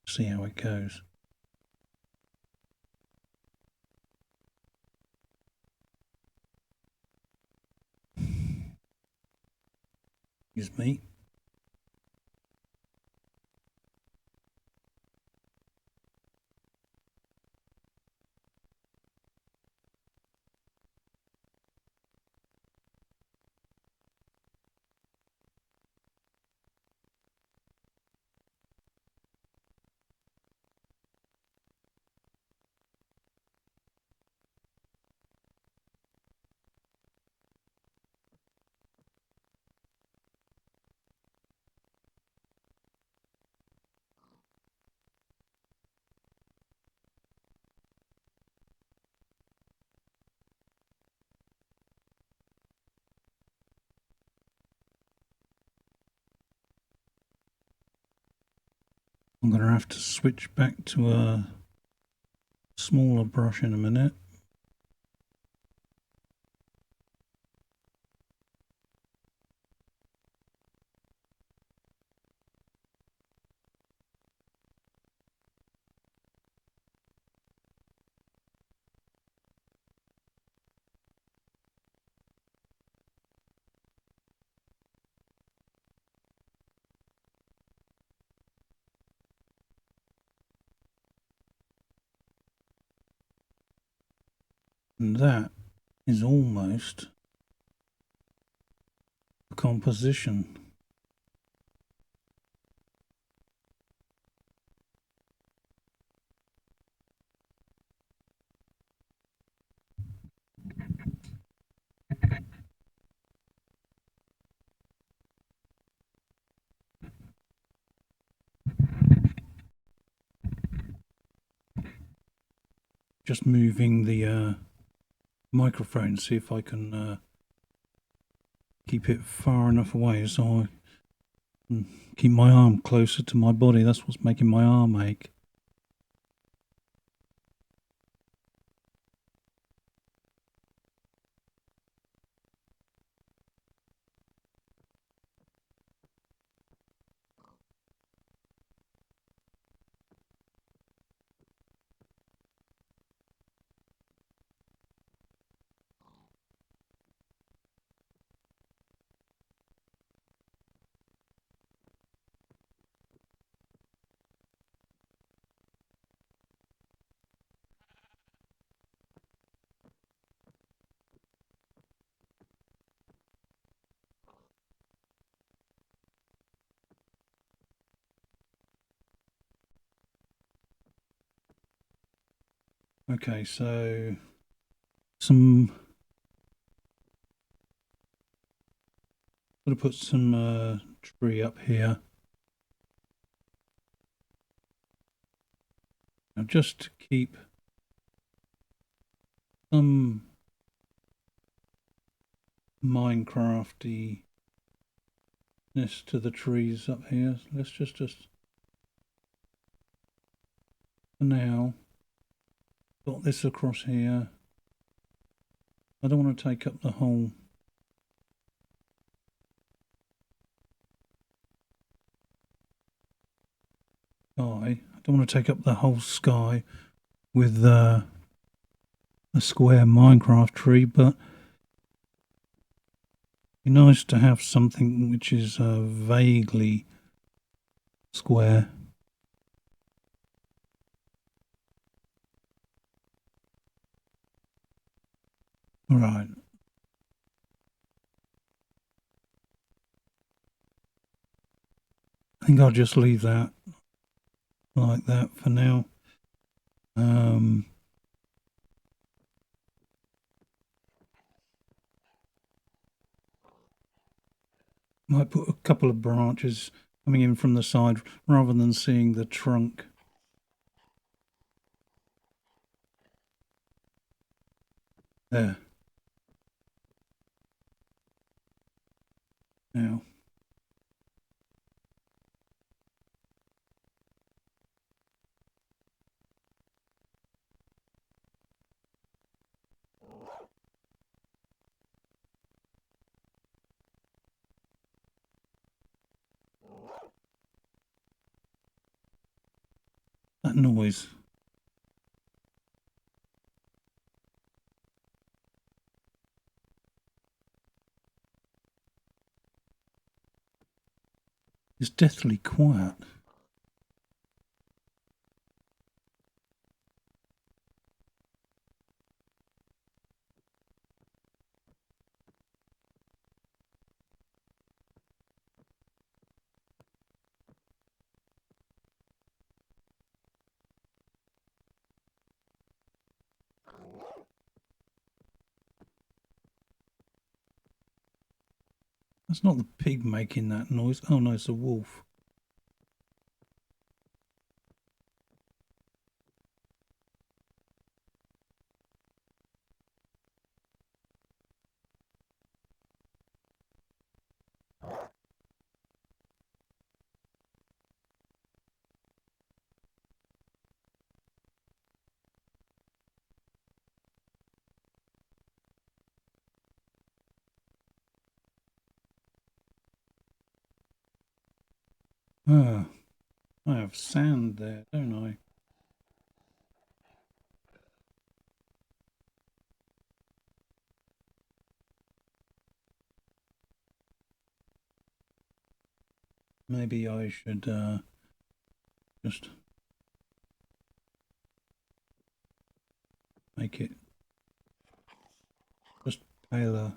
See how it goes. Excuse me. I'm going to have to switch back to a smaller brush in a minute. And that is almost a composition. Just moving the microphone, see if I can keep it far enough away so I can keep my arm closer to my body. That's what's making my arm ache. Okay, so some going to put some tree up here. Now just to keep some Minecrafty-ness to the trees up here. Let's just for now got this across here. I don't want to take up the whole sky. I don't want to take up the whole sky with a square Minecraft tree, but it'd be nice to have something which is vaguely square. All right. I think I'll just leave that like that for now. Might put a couple of branches coming in from the side rather than seeing the trunk. There. Now. That noise. It's deathly quiet. That's not the pig making that noise. Oh no, it's a wolf. Ah, I have sand there, don't I? Maybe I should just make it just paler.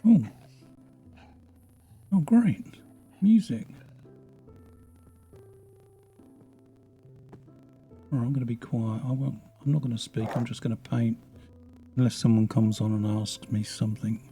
Oh, oh, great music. All right, I'm going to be quiet. I'm not going to speak. I'm just going to paint, unless someone comes on and asks me something.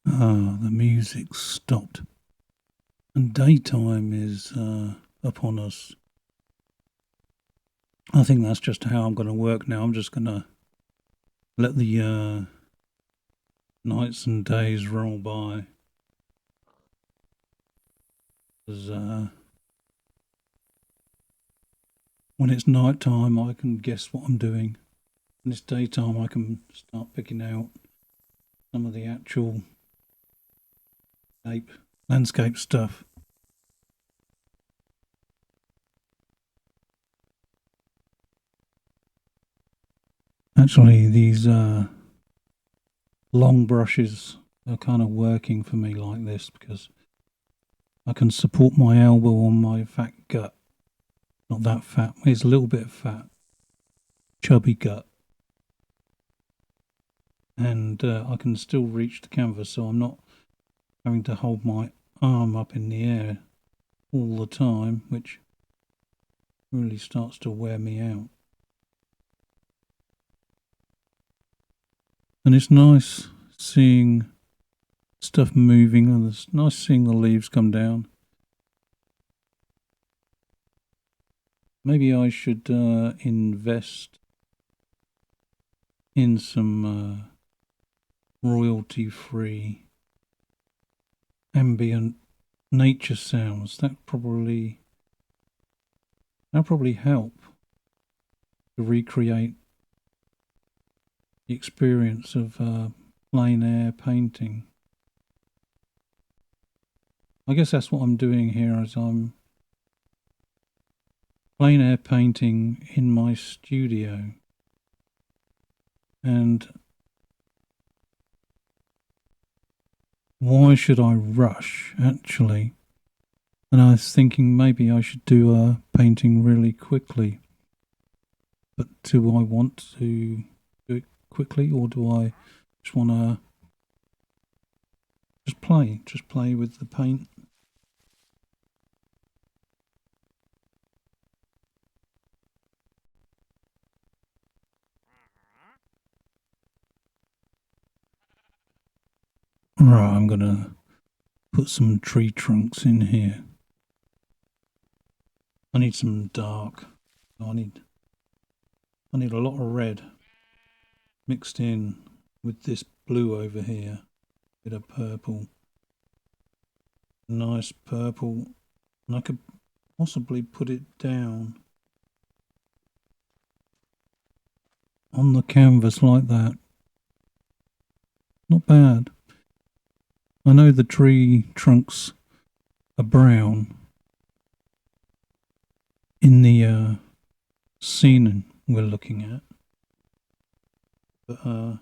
Ah, the music stopped. and daytime is upon us. I think that's just how I'm going to work now. I'm just going to let the nights and days roll by. 'Cause, when it's night time, I can guess what I'm doing. When it's daytime, I can start picking out some of the actual landscape stuff. Actually, these long brushes are kind of working for me like this because I can support my elbow on my fat gut. Not that fat, it's a little bit fat, chubby gut. And I can still reach the canvas, so I'm not having to hold my arm up in the air all the time, which really starts to wear me out. And it's nice seeing stuff moving, and it's nice seeing the leaves come down. Maybe I should invest in some royalty-free ambient nature sounds. That'll probably help to recreate the experience of plein air painting. I guess that's what I'm doing here, as I'm plein air painting in my studio. And why should I rush, actually? And I was thinking maybe I should do a painting really quickly. But do I want to do it quickly, or do I just want to just play with the paint? Right, I'm going to put some tree trunks in here. I need some dark. I need a lot of red mixed in with this blue over here. Bit of purple. Nice purple. And I could possibly put it down on the canvas like that. Not bad. I know the tree trunks are brown in the scene we're looking at, but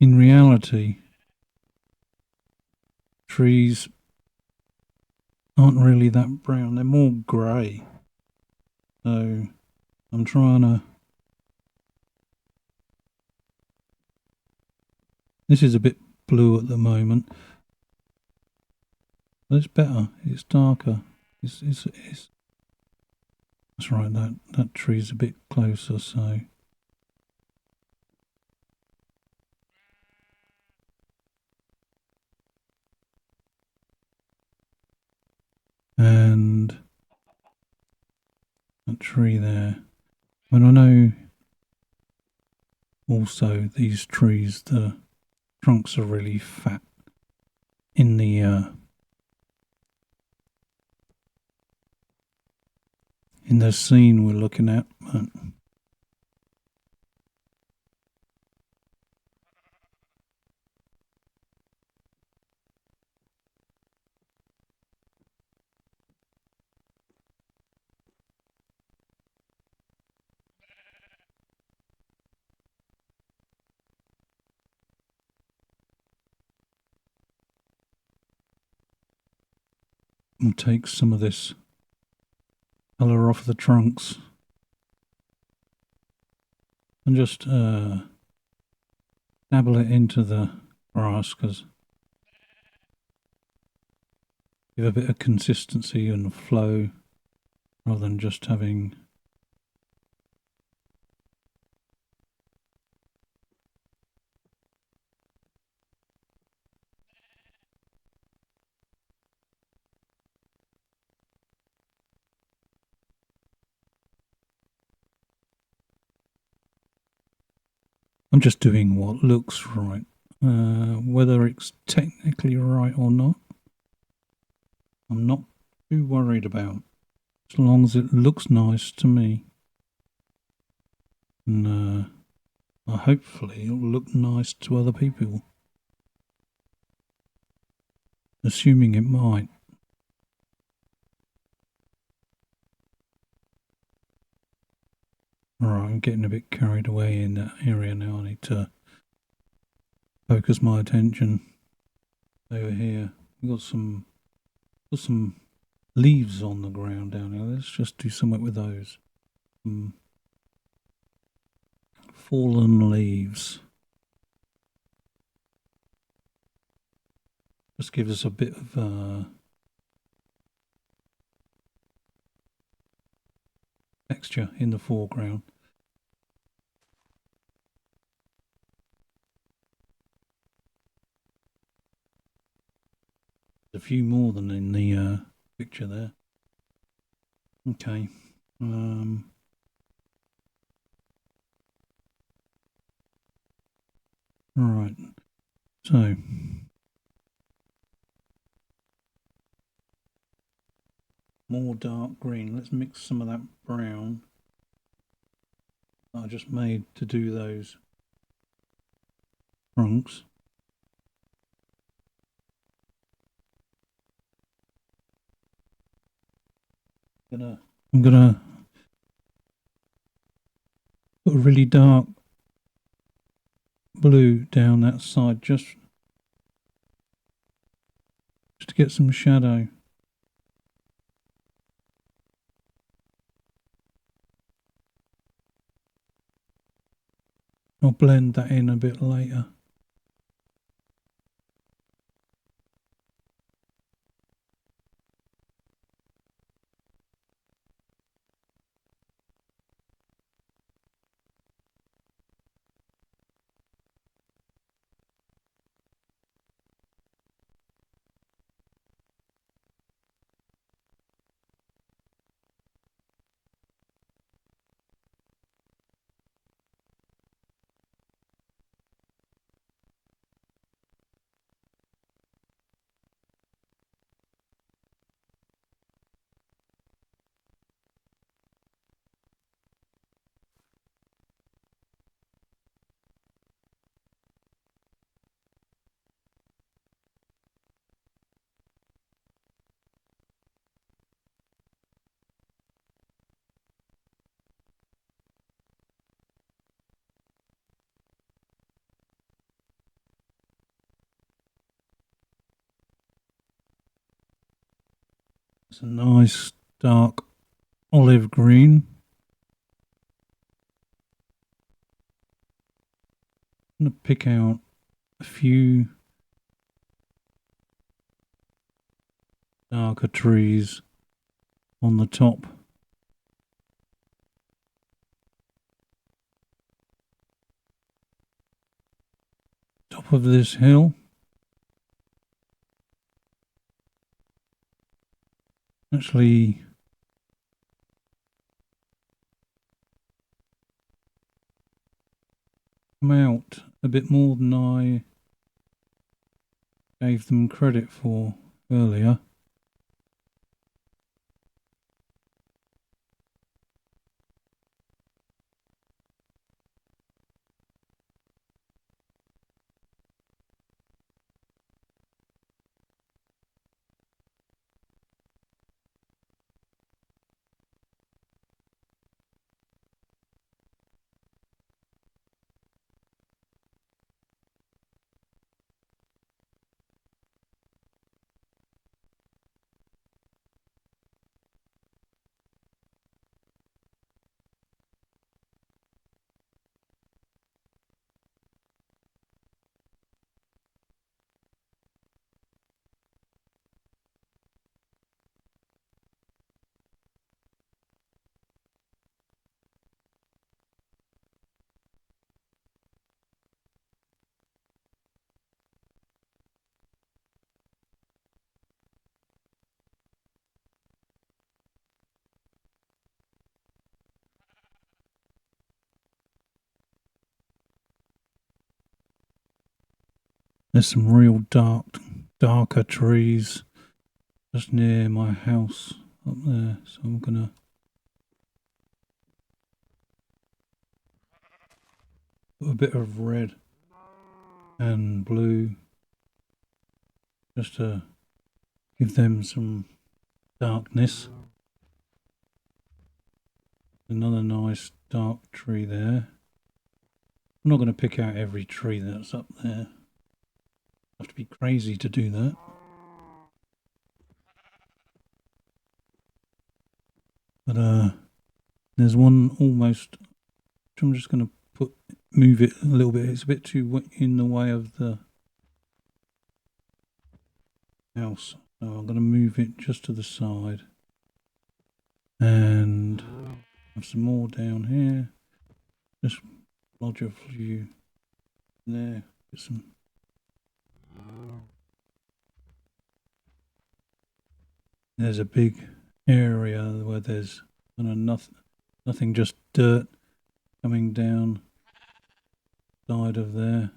in reality, trees aren't really that brown. They're more grey. So I'm trying to... This is a bit blue at the moment. But it's better. It's darker. It's that's right. That tree's a bit closer. So and that tree there. And I know also these trees, the trunks are really fat in the scene we're looking at. But we'll take some of this colour off the trunks and just dabble it into the grass, because give a bit of consistency and flow rather than just having I'm just doing what looks right. Whether it's technically right or not, I'm not too worried about, as long as it looks nice to me. And hopefully it'll look nice to other people. Assuming it might. Alright, I'm getting a bit carried away in that area now. I need to focus my attention over here. We've got some leaves on the ground down here. Let's just do something with those. Fallen leaves. Just gives us a bit of texture in the foreground. A few more than in the picture there. Okay. Alright. So more dark green. Let's mix some of that brown that I just made to do those trunks. I'm gonna put a really dark blue down that side just to get some shadow. I'll blend that in a bit later. It's a nice dark olive green. I'm going to pick out a few darker trees on the top. Top of this hill. Actually, come out a bit more than I gave them credit for earlier. There's some real darker trees just near my house up there, so I'm gonna put a bit of red and blue just to give them some darkness. Another nice dark tree there. I'm not going to pick out every tree that's up there. I have to be crazy to do that. But there's one almost, which I'm just going to move it a little bit. It's a bit too in the way of the house. So I'm going to move it just to the side. And have some more down here. Just lodge a few there. Get some. There's a big area where there's kind of nothing, just dirt coming down side of there.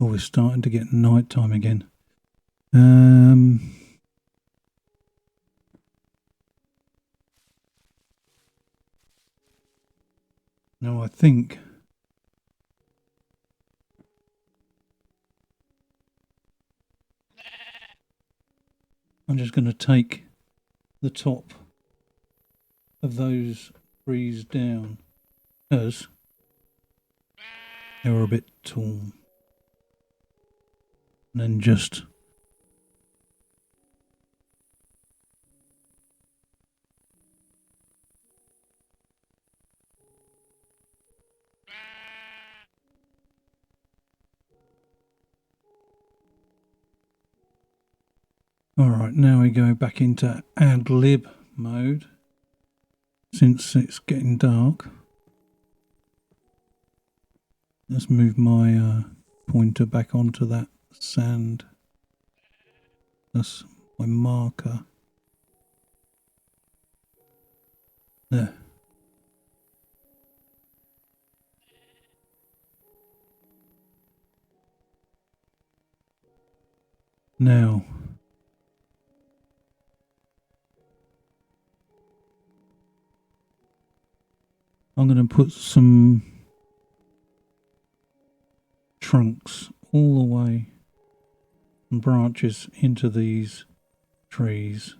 Oh, we're starting to get night time again. No, I think I'm just going to take the top of those trees down because they were a bit tall. And then just alright, now we go back into ad lib mode since it's getting dark. Let's move my pointer back onto that sand. That's my marker. There. Now I'm going to put some trunks all the way and branches into these trees.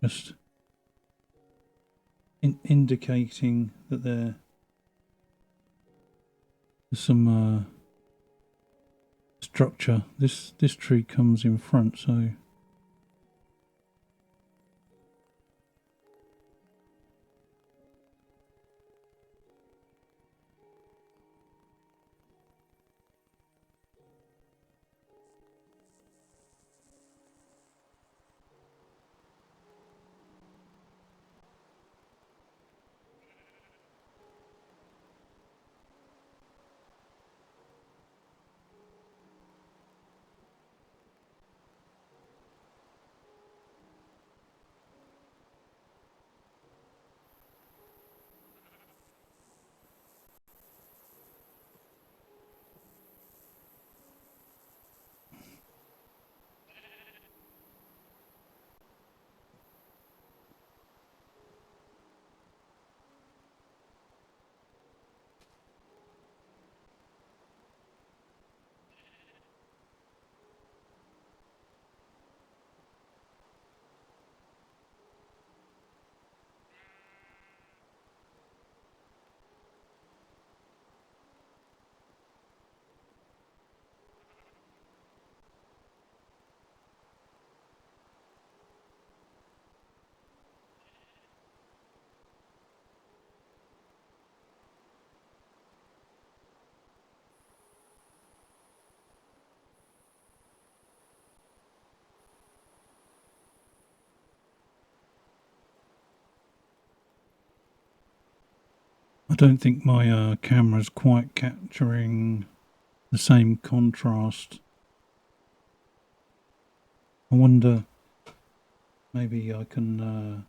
Just indicating that there's some structure. This tree comes in front, so I don't think my camera's quite capturing the same contrast. I wonder, maybe I can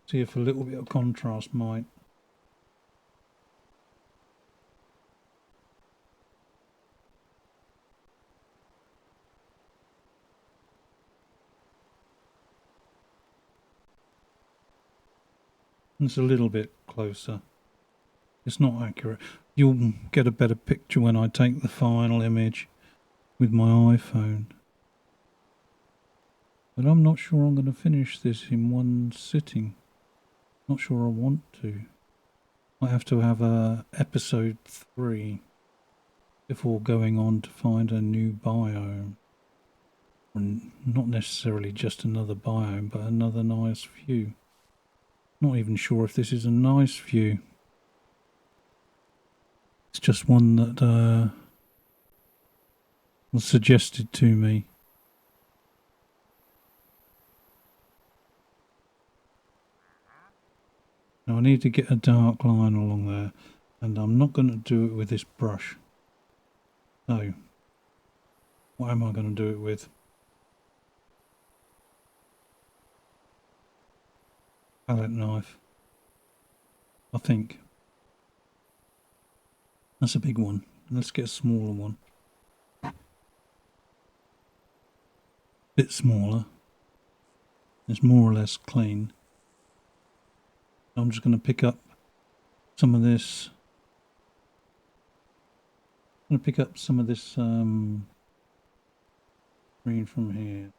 See if a little bit of contrast might. It's a little bit closer. It's not accurate. You'll get a better picture when I take the final image with my iPhone. But I'm not sure I'm going to finish this in one sitting. Not sure I want to. I have to have episode 3 before going on to find a new biome. Or not necessarily just another biome, but another nice view. Not even sure if this is a nice view. It's just one that was suggested to me. Now I need to get a dark line along there, and I'm not going to do it with this brush. So, what am I going to do it with? Palette knife. I think. That's a big one. Let's get a smaller one. Bit smaller. It's more or less clean. I'm just going to pick up some of this. I'm going to pick up some of this green from here.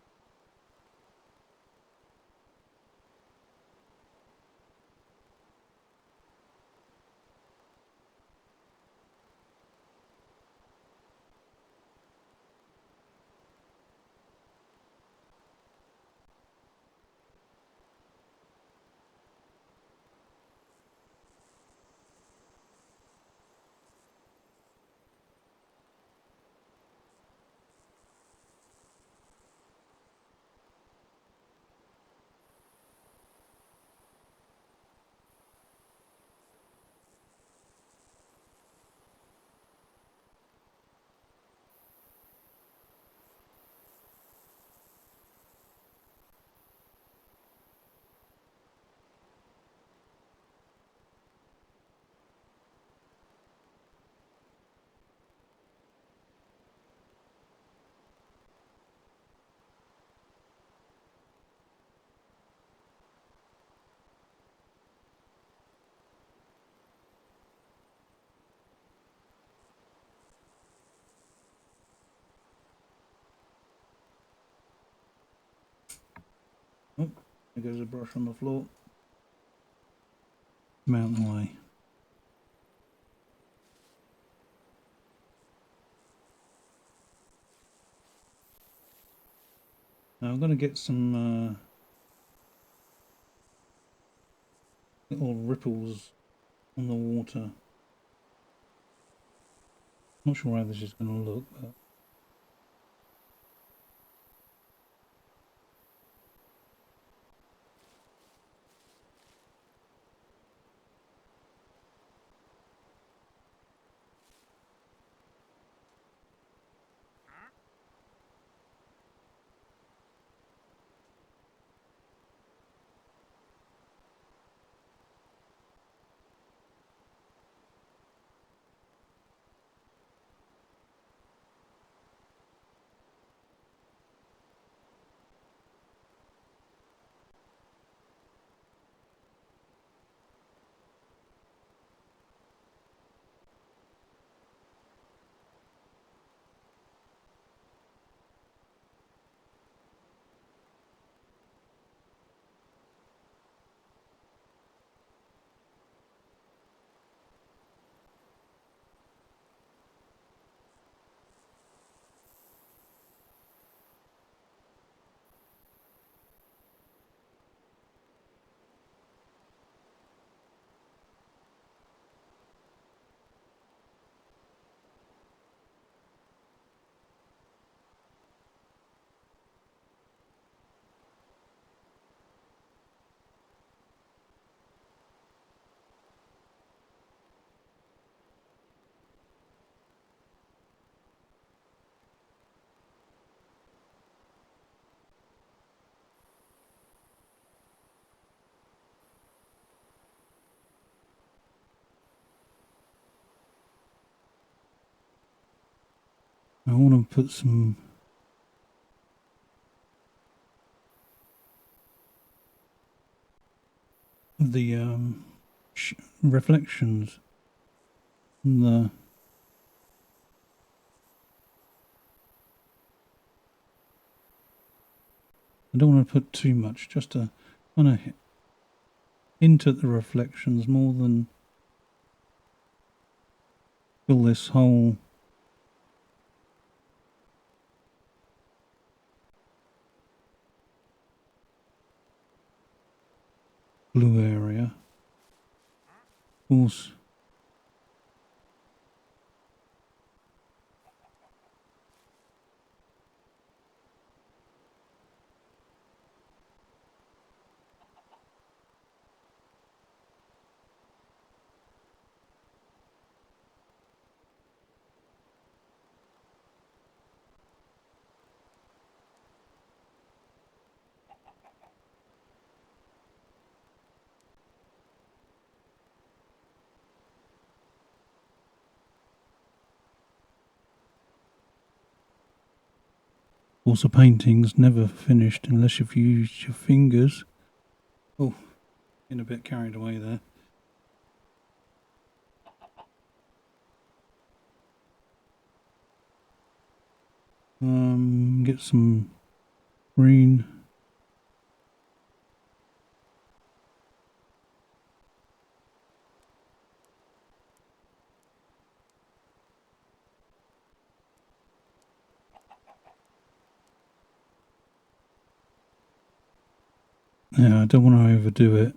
Oh, there goes a brush on the floor. Mount away. Now I'm going to get some little ripples on the water. Not sure how this is going to look, but I want to put some of the reflections in the. I don't want to put too much, just to kind of hint at the reflections more than fill this whole blue area. Of course, a painting's never finished unless you've used your fingers. Oh, getting a bit carried away there. Get some green. Yeah, I don't want to overdo it.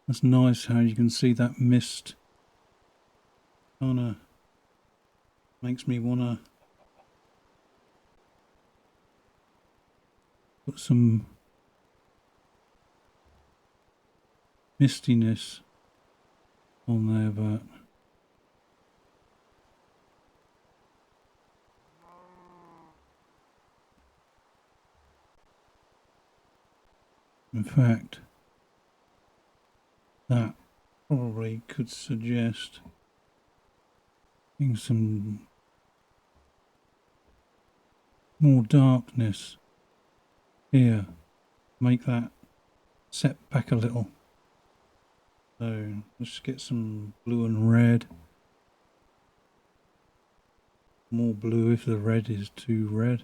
That's nice how you can see that mist. Kind of makes me want to put some mistiness on there, but in fact, that probably could suggest some more darkness here. Make that set back a little. So let's get some blue and red. More blue if the red is too red.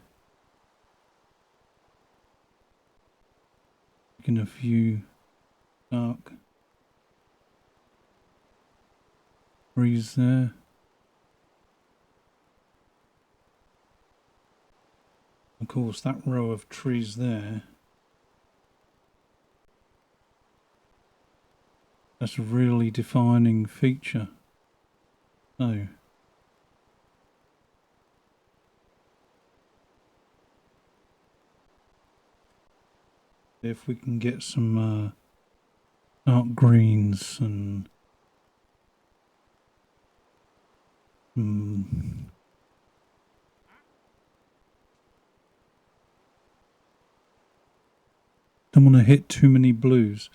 Taking a few dark trees there. Of course, that row of trees there, that's a really defining feature. So if we can get some dark greens and don't want to hit too many blues.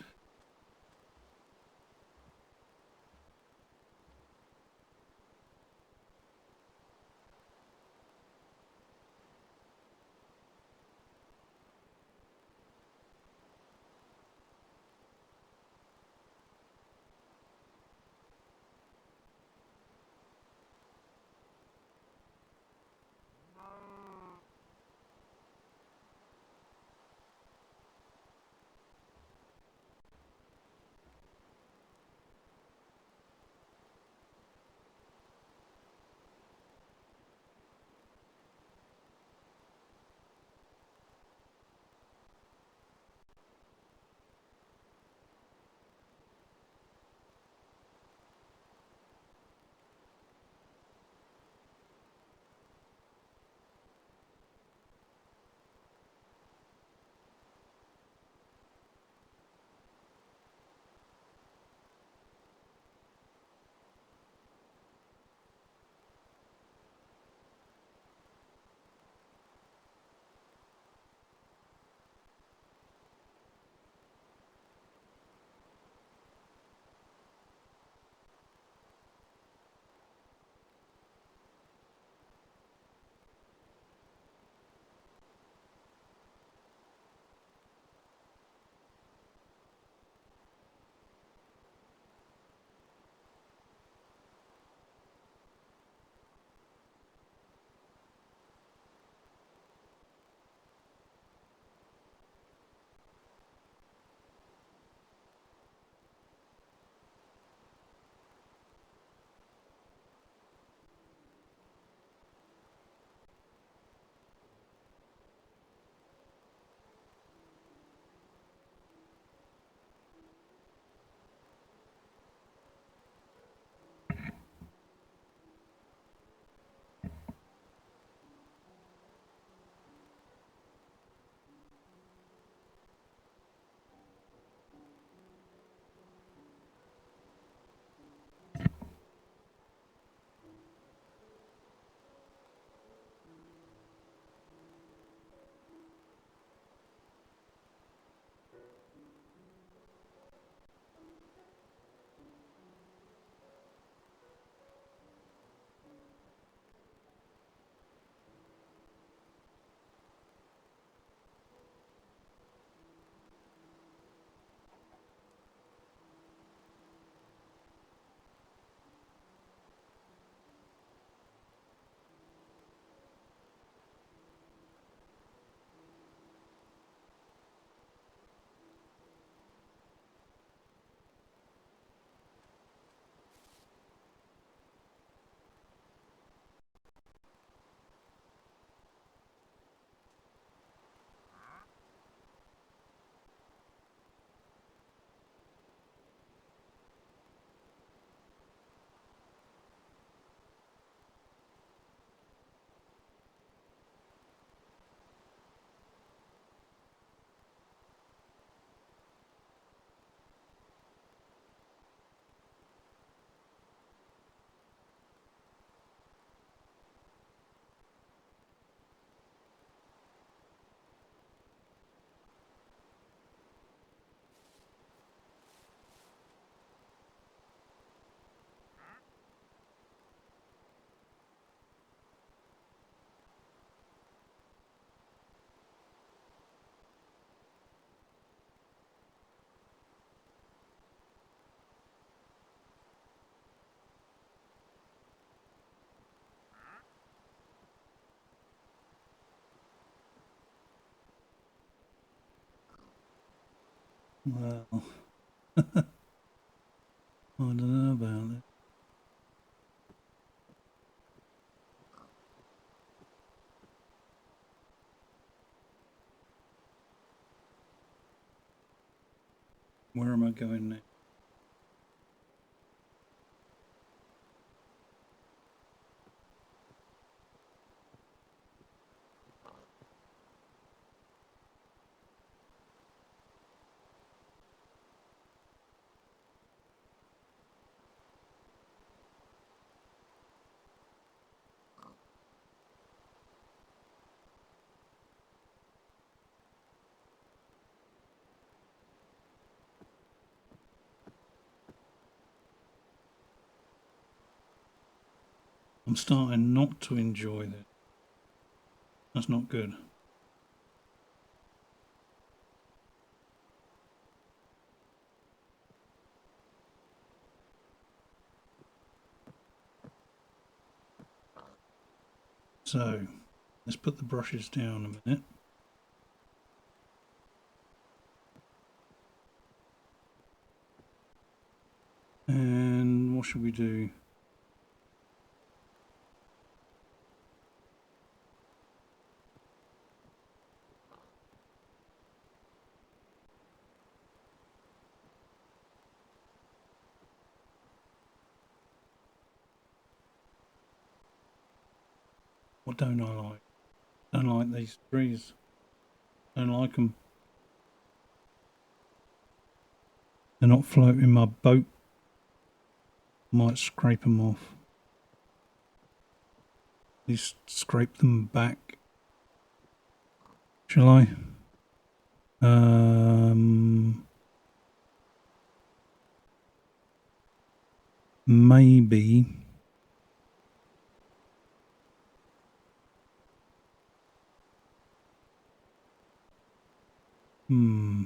Well, I don't know about it. Where am I going now? I'm starting not to enjoy this. That's not good. So, let's put the brushes down a minute. And what should we do? What don't I like? Don't like these trees. Don't like them. They're not floating my boat. Might scrape them off. At least scrape them back. Shall I? Maybe. Hmm.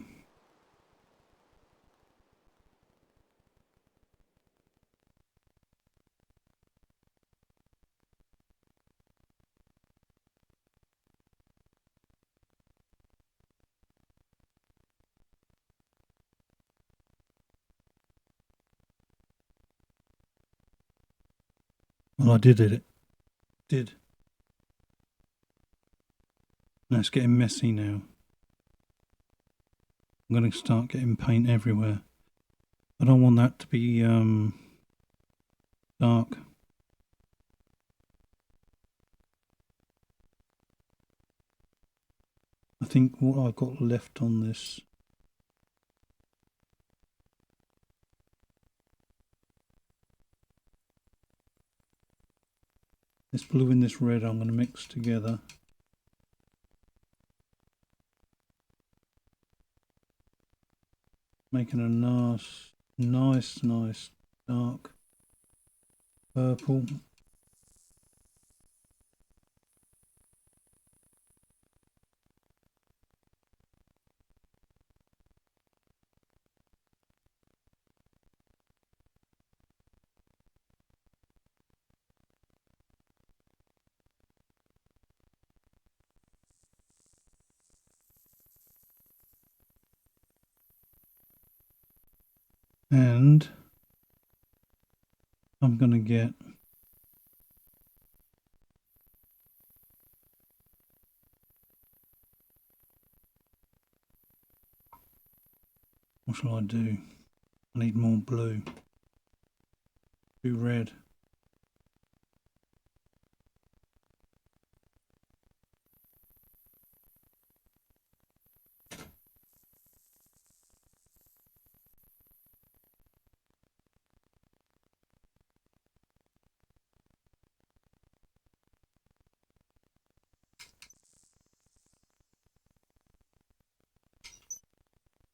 Well, I did it. Did. No, it's getting messy now. I'm going to start getting paint everywhere. I don't want that to be dark. I think what I've got left on this blue and this red I'm going to mix together. Making a nice dark purple. And I'm going to get what shall I do? I need more blue. Do red.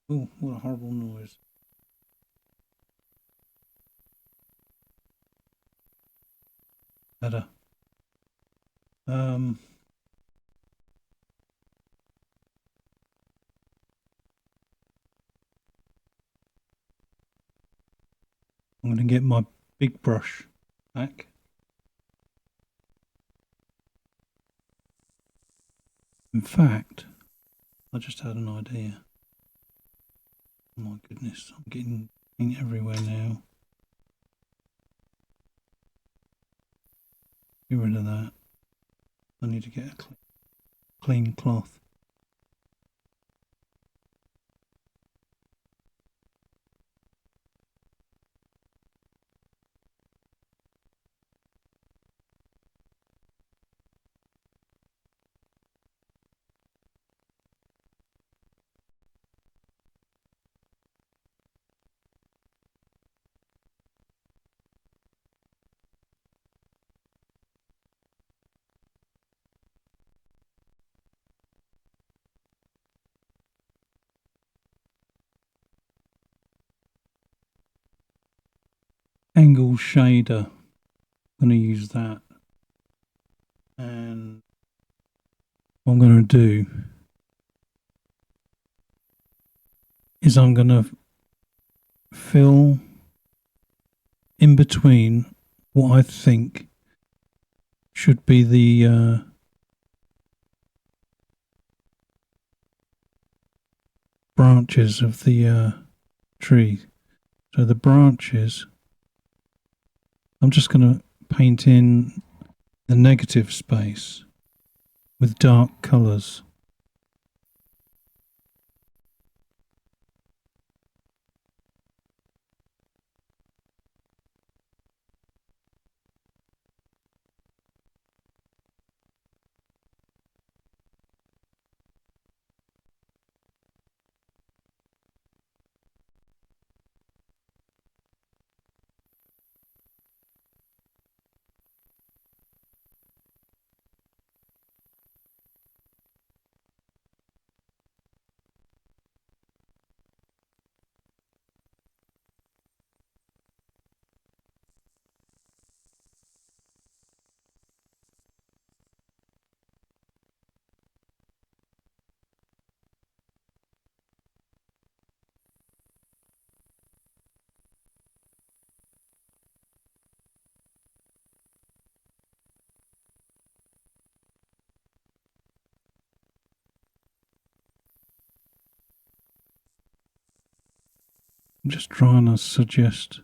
Oh, what a horrible noise. Better. I'm going to get my big brush back. In fact, I just had an idea. Oh my goodness, I'm getting paint everywhere now. Get rid of that. I need to get a clean cloth. Angle shader. I'm going to use that. And what I'm going to do is I'm going to fill in between what I think should be the branches of the tree. So the branches, I'm just going to paint in the negative space with dark colours. I'm just trying to suggest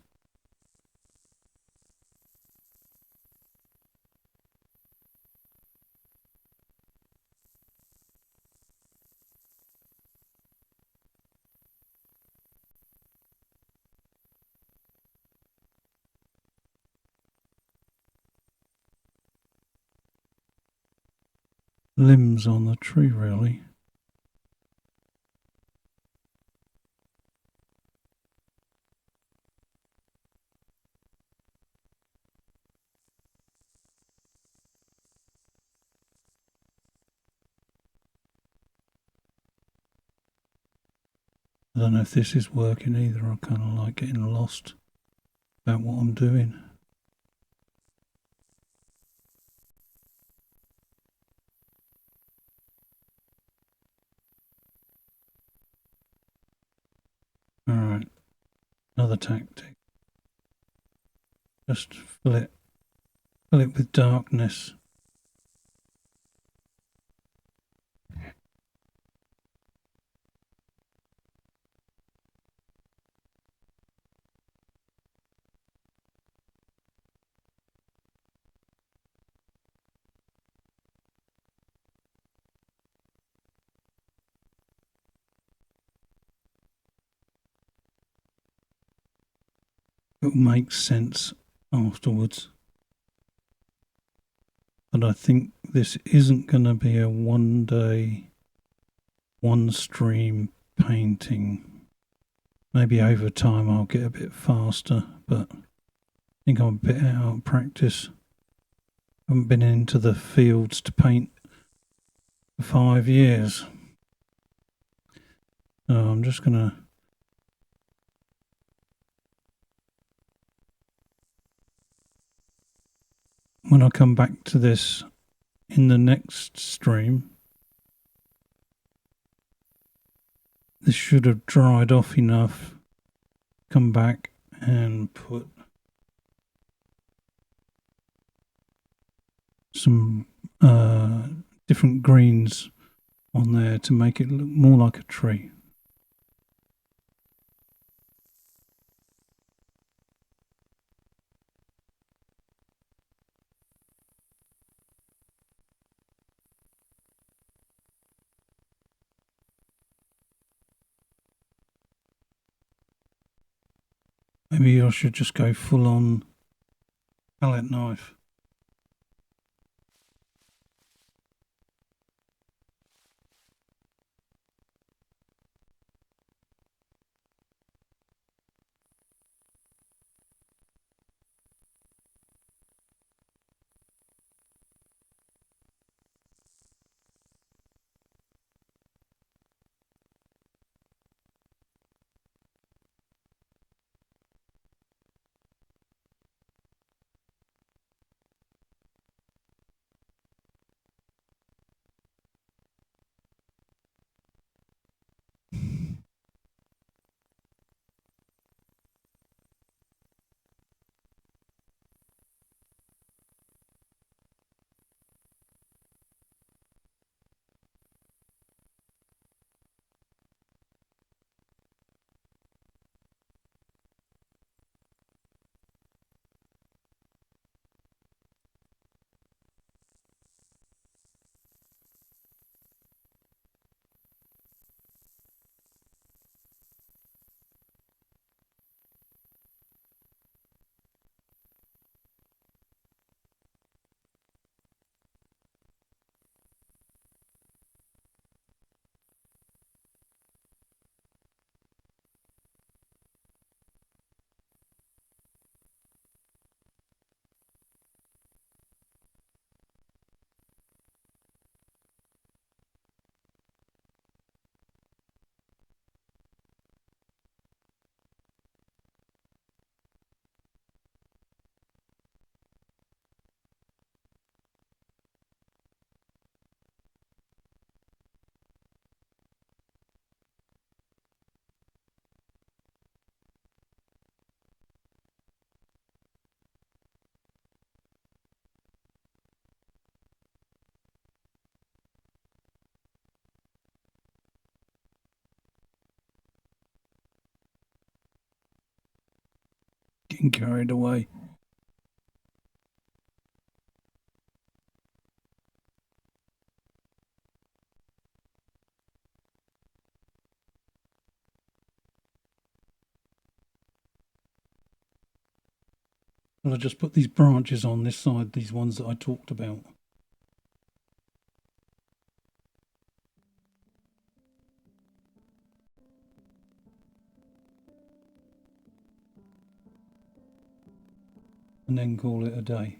limbs on the tree really. I don't know if this is working either. I'm kind of like getting lost about what I'm doing. Alright, another tactic. Just fill it with darkness. It makes sense afterwards. But I think this isn't going to be a one day, one stream painting. Maybe over time I'll get a bit faster, but I think I'm a bit out of practice. I haven't been into the fields to paint for 5 years. So I'm just going to when I come back to this in the next stream, this should have dried off enough. Come back and put some different greens on there to make it look more like a tree. Maybe I should just go full on palette knife. Getting carried away. Well, I just put these branches on this side, these ones that I talked about. And then call it a day.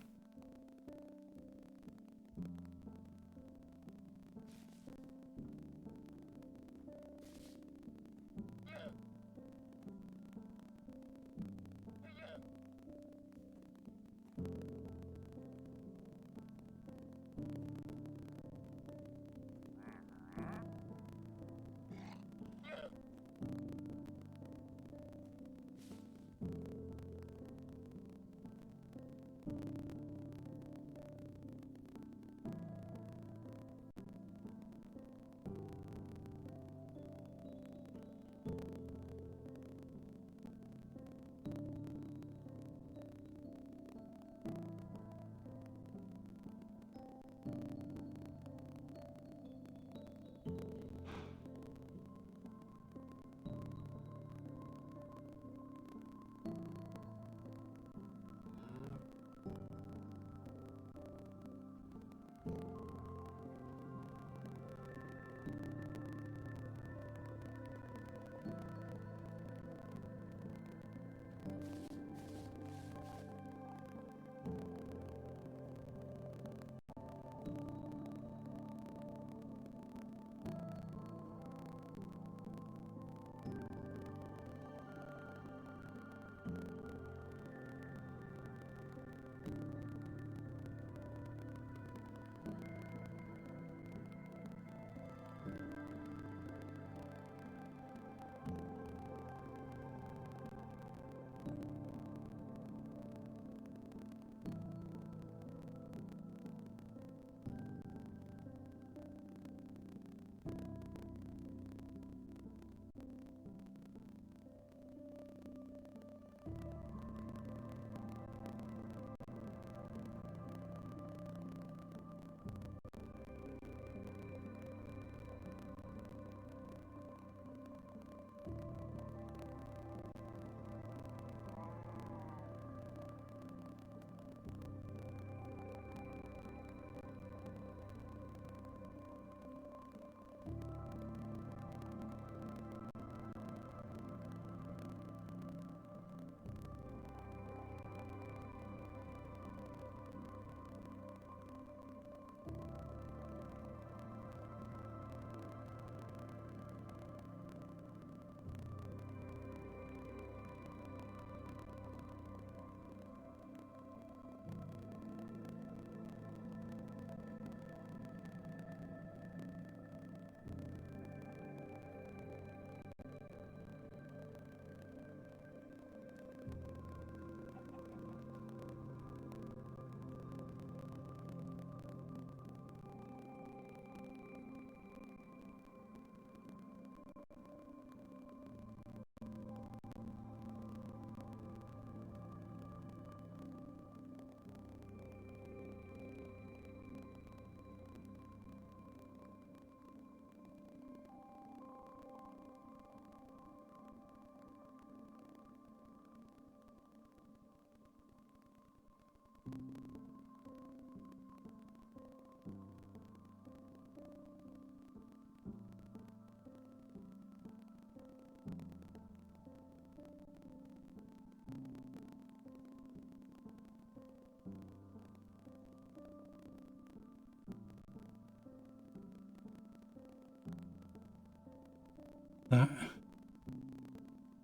that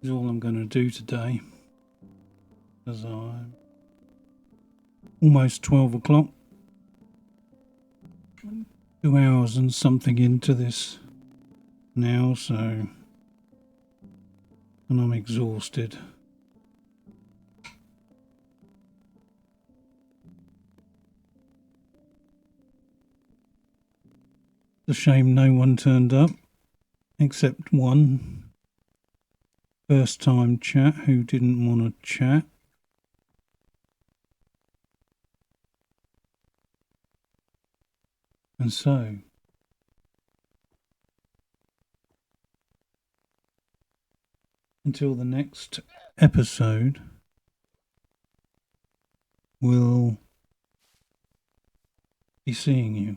is all I'm going to do today, as I'm almost 12 o'clock, 2 hours and something into this now, and I'm exhausted. It's a shame no one turned up, except one first time chat who didn't want to chat. And so, until the next episode, we'll be seeing you.